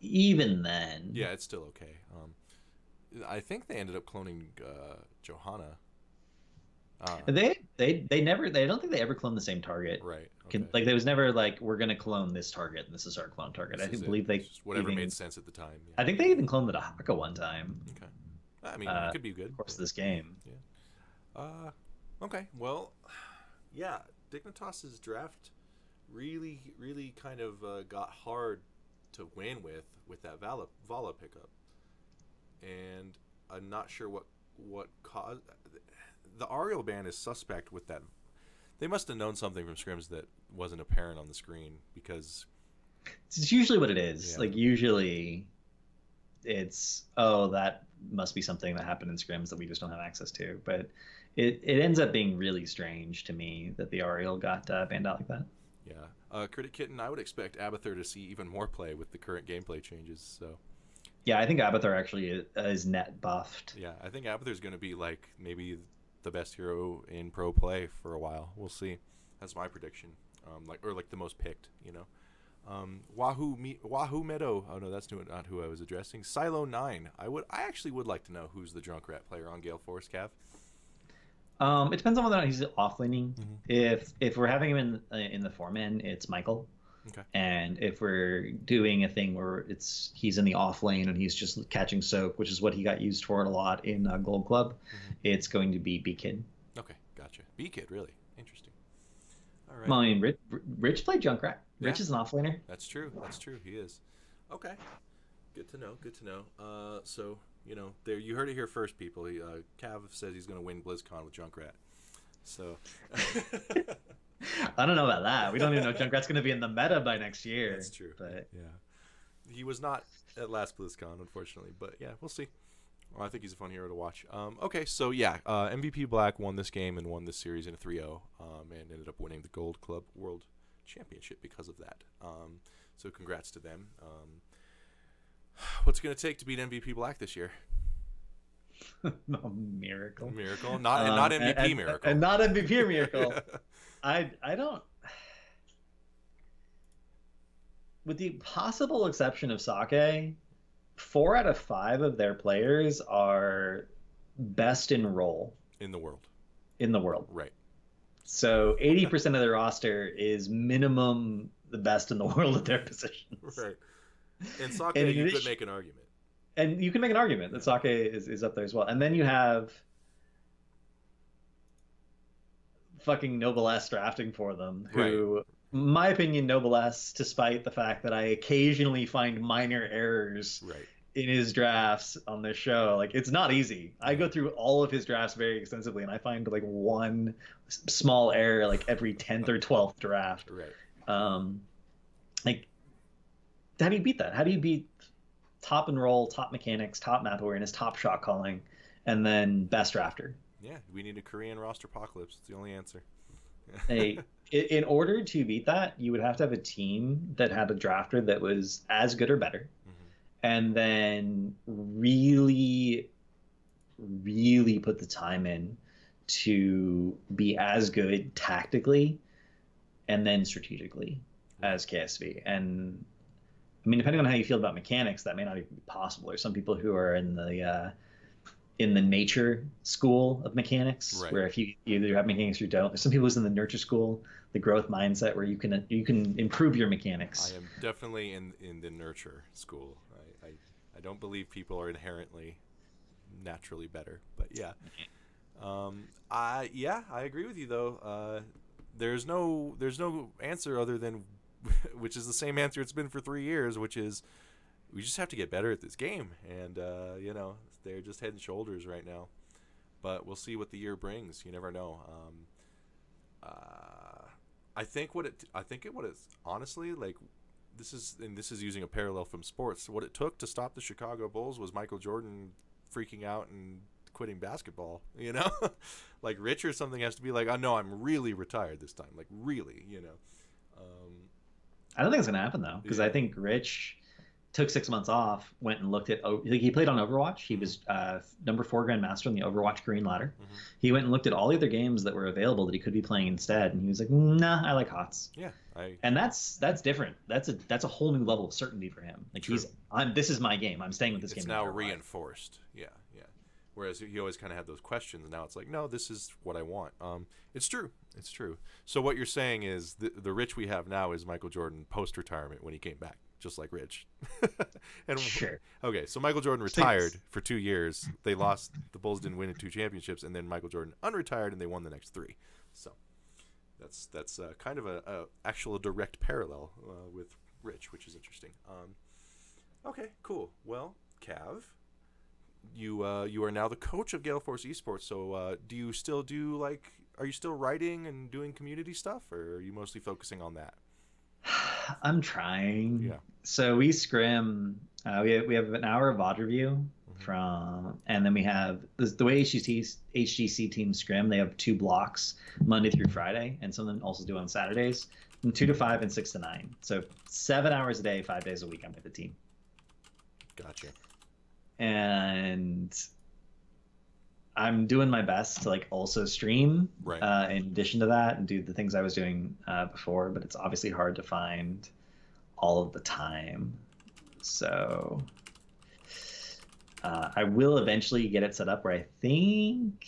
Speaker 2: even then,
Speaker 1: Yeah, it's still okay. I think they ended up cloning Johanna.
Speaker 2: they never they don't think they ever cloned the same target.
Speaker 1: Right. Okay.
Speaker 2: Like there was never like we're gonna clone this target and this is our clone target.
Speaker 1: This
Speaker 2: I
Speaker 1: is
Speaker 2: think
Speaker 1: it.
Speaker 2: believe
Speaker 1: It's
Speaker 2: they
Speaker 1: just whatever
Speaker 2: even
Speaker 1: made sense at the time.
Speaker 2: I
Speaker 1: Yeah.
Speaker 2: think they even cloned the Haka one time.
Speaker 1: Okay. I mean, it could be good.
Speaker 2: The course of this game.
Speaker 1: Yeah. Okay. Well, yeah. Dignitas's draft really kind of got hard to win with that Vala pickup, and I'm not sure what caused the Ariel ban is suspect with that. They must have known something from scrims that wasn't apparent on the screen because
Speaker 2: It's usually what it is.
Speaker 1: yeah,
Speaker 2: Like usually it's oh that must be something that happened in scrims that we just don't have access to. But it ends up being really strange to me that the Ariel got banned out like that.
Speaker 1: yeah. Critic Kitten, I would expect Abathur to see even more play with the current gameplay changes. So
Speaker 2: Yeah, I think Abathur actually is net buffed.
Speaker 1: yeah, I think Abathur's going to be like maybe the best hero in pro play for a while. We'll see. That's my prediction. Like the most picked, you know. Wahoo Meadow. Oh no, that's not who I was addressing. Silo 9. I actually would like to know who's the drunk rat player on Gale Force, Cav.
Speaker 2: It depends on whether or not he's off laning.
Speaker 1: Mm-hmm.
Speaker 2: If we're having him in the 4-man, it's Michael.
Speaker 1: Okay.
Speaker 2: And if we're doing a thing where he's in the off lane and he's just catching soap, which is what he got used for a lot in Gold Club, it's going to be B Kid.
Speaker 1: Okay, gotcha. B Kid, really interesting. All right.
Speaker 2: Well, I mean, Rich played Junkrat. Rich
Speaker 1: Yeah.
Speaker 2: is an off laner.
Speaker 1: That's true. He is. Okay. Good to know. So you know, there you heard it here first, people. Cav says he's going to win BlizzCon with Junkrat. So.
Speaker 2: I don't know about that. We don't even know if Junkrat's going to be in the meta by next year.
Speaker 1: That's true.
Speaker 2: But
Speaker 1: Yeah. He was not at last BlizzCon, unfortunately. But yeah, we'll see. Well, I think he's a fun hero to watch. Okay, so yeah, MVP Black won this game and won this series in a 3-0, and ended up winning the Gold Club World Championship because of that. So congrats to them. What's it going to take to beat MVP Black this year?
Speaker 2: no, miracle.
Speaker 1: Miracle, not MVP Miracle,
Speaker 2: and not MVP Miracle. I don't. With the possible exception of Sake, 4 out of 5 of their players are best in role
Speaker 1: in the world.
Speaker 2: In the world,
Speaker 1: right?
Speaker 2: So 80% of their roster is minimum the best in the world at their positions.
Speaker 1: Right. And Sake, you could make an argument.
Speaker 2: And you can make an argument that Sake is up there as well. And then you have fucking Noblesse drafting for them, who,
Speaker 1: right.
Speaker 2: My opinion, Noblesse, despite the fact that I occasionally find minor errors
Speaker 1: right.
Speaker 2: in his drafts on this show, like it's not easy. I go through all of his drafts very extensively, and I find like one small error like every 10th or 12th draft.
Speaker 1: Right.
Speaker 2: Like, how do you beat that? How do you beat top and roll, top mechanics, top map awareness, top shot calling, and then best drafter?
Speaker 1: Yeah, we need a Korean roster apocalypse. It's the only answer.
Speaker 2: In order to beat that, you would have to have a team that had a drafter that was as good or better, and then really, really put the time in to be as good tactically and then strategically as KSV. And I mean, depending on how you feel about mechanics, that may not even be possible. There's some people who are in the nature school of mechanics, right, where if you either have mechanics or you don't. There's some people who's in the nurture school, the growth mindset, where you can improve your mechanics.
Speaker 1: I am definitely in the nurture school. I don't believe people are inherently naturally better, but yeah. I agree with you though. There's no answer other than which is the same answer it's been for 3 years, which is we just have to get better at this game, and you know, they're just head and shoulders right now. But we'll see what the year brings. You never know. I think what it's honestly like. This is using a parallel from sports. What it took to stop the Chicago Bulls was Michael Jordan freaking out and quitting basketball. You know, like Rich or something has to be like, oh no, I'm really retired this time. Like really, you know.
Speaker 2: I don't think it's gonna happen though, because I think Rich took 6 months off, went and looked at. Like, he played on Overwatch. He was #4 Grandmaster on the Overwatch Green Ladder. He went and looked at all the other games that were available that he could be playing instead, and he was like, "Nah, I like HOTS."
Speaker 1: Yeah,
Speaker 2: And that's different. That's a whole new level of certainty for him. Like,
Speaker 1: True.
Speaker 2: this is my game. I'm staying with this
Speaker 1: It's
Speaker 2: game.
Speaker 1: now
Speaker 2: No matter what.
Speaker 1: reinforced. Yeah, yeah. Whereas he always kind of had those questions. Now it's like, no, this is what I want. It's true. It's true. So what you're saying is the Rich we have now is Michael Jordan post-retirement when he came back, just like Rich. And
Speaker 2: Sure.
Speaker 1: okay, so Michael Jordan retired for 2 years. They lost. The Bulls didn't win 2 championships, and then Michael Jordan unretired, and they won the next 3. So that's kind of a actual direct parallel with Rich, which is interesting. Okay, cool. Well, Cav, you are now the coach of Gale Force Esports. So do you still do, like, are you still writing and doing community stuff, or are you mostly focusing on that?
Speaker 2: I'm trying.
Speaker 1: Yeah.
Speaker 2: So we scrim. We have an hour of VOD review and then we have the way HGC teams scrim. They have 2 blocks Monday through Friday, and some of them also do on Saturdays, from 2 to 5 and 6 to 9. So 7 hours a day, 5 days a week. I'm with the team.
Speaker 1: Gotcha.
Speaker 2: And I'm doing my best to, like, also stream
Speaker 1: Right.
Speaker 2: in addition to that, and do the things I was doing before, but it's obviously hard to find all of the time. So I will eventually get it set up where I think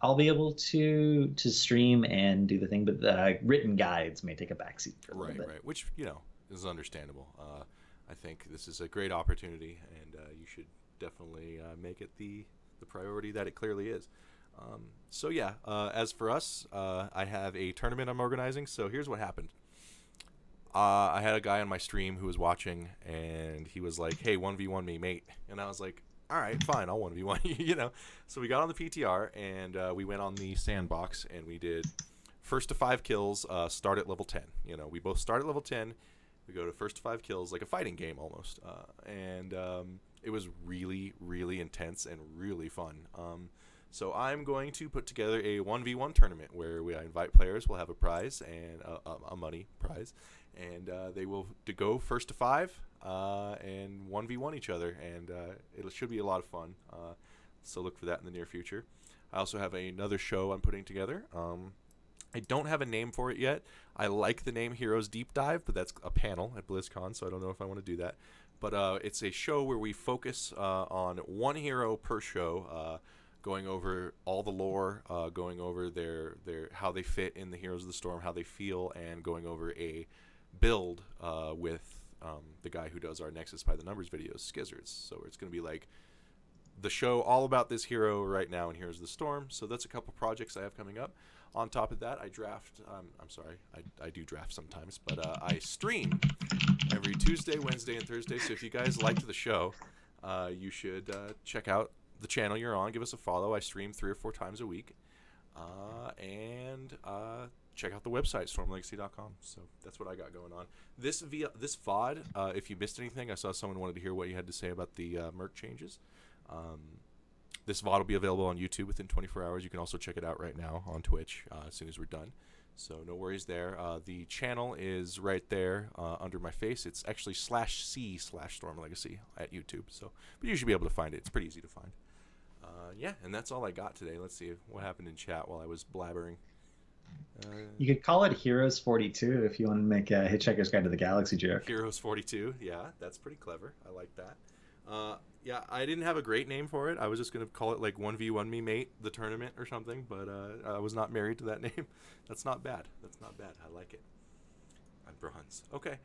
Speaker 2: I'll be able to stream and do the thing, but the written guides may take a backseat for a little bit.
Speaker 1: Right. Which, is understandable. I think this is a great opportunity, and you should definitely make it the priority that it clearly is. So yeah, as for us, I have a tournament I'm organizing. So here's what happened. I had a guy on my stream who was watching, and he was like, "Hey, 1v1 me, mate." And I was like, "All right, fine, I'll 1v1 you." So we got on the PTR, and we went on the sandbox, and we did first to 5 kills, start at level 10. We both start at level 10. We go to first to 5 kills, like a fighting game almost. And it was really, really intense and really fun. So I'm going to put together a 1v1 tournament where I invite players. We'll have a prize, and a money prize, and they will go first to 5 and 1v1 each other, and it should be a lot of fun. So look for that in the near future. I also have another show I'm putting together. I don't have a name for it yet. I like the name Heroes Deep Dive, but that's a panel at BlizzCon, so I don't know if I want to do that. But it's a show where we focus on one hero per show, going over all the lore, going over their how they fit in the Heroes of the Storm, how they feel, and going over a build with the guy who does our Nexus by the Numbers videos, Skizzards. So it's going to be like the show all about this hero right now in Heroes of the Storm. So that's a couple projects I have coming up. On top of that, I draft. I'm sorry, I do draft sometimes, but I stream every Tuesday, Wednesday, and Thursday. So if you guys liked the show, you should check out the channel you're on. Give us a follow. I stream 3 or 4 times a week, and check out the website stormlegacy.com. So that's what I got going on. This VOD. If you missed anything, I saw someone wanted to hear what you had to say about the Merc changes. This VOD will be available on YouTube within 24 hours. You can also check it out right now on Twitch as soon as we're done. So no worries there. The channel is right there under my face. It's actually /C/StormLegacy at YouTube. So, but you should be able to find it. It's pretty easy to find. Yeah, and that's all I got today. Let's see what happened in chat while I was blabbering.
Speaker 2: You could call it Heroes 42 if you want to make a Hitchhiker's Guide to the Galaxy joke.
Speaker 1: Heroes 42. Yeah, that's pretty clever. I like that. Yeah, I didn't have a great name for it. I was just going to call it like 1v1 me mate, the tournament or something, but I was not married to that name. That's not bad. That's not bad. I like it. I'm bronze. Okay.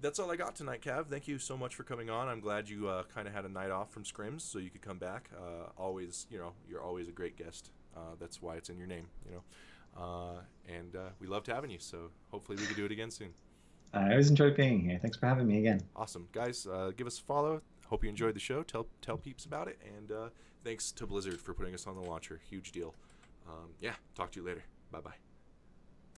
Speaker 1: That's all I got tonight, Cav. Thank you so much for coming on. I'm glad you kind of had a night off from scrims so you could come back. Always, you're always a great guest. That's why it's in your name, and we loved having you, so hopefully we can do it again soon.
Speaker 2: I always enjoyed being here. Thanks for having me again.
Speaker 1: Awesome. Guys, give us a follow. Hope you enjoyed the show. Tell peeps about it. And thanks to Blizzard for putting us on the launcher. Huge deal. Yeah, talk to you later. Bye-bye.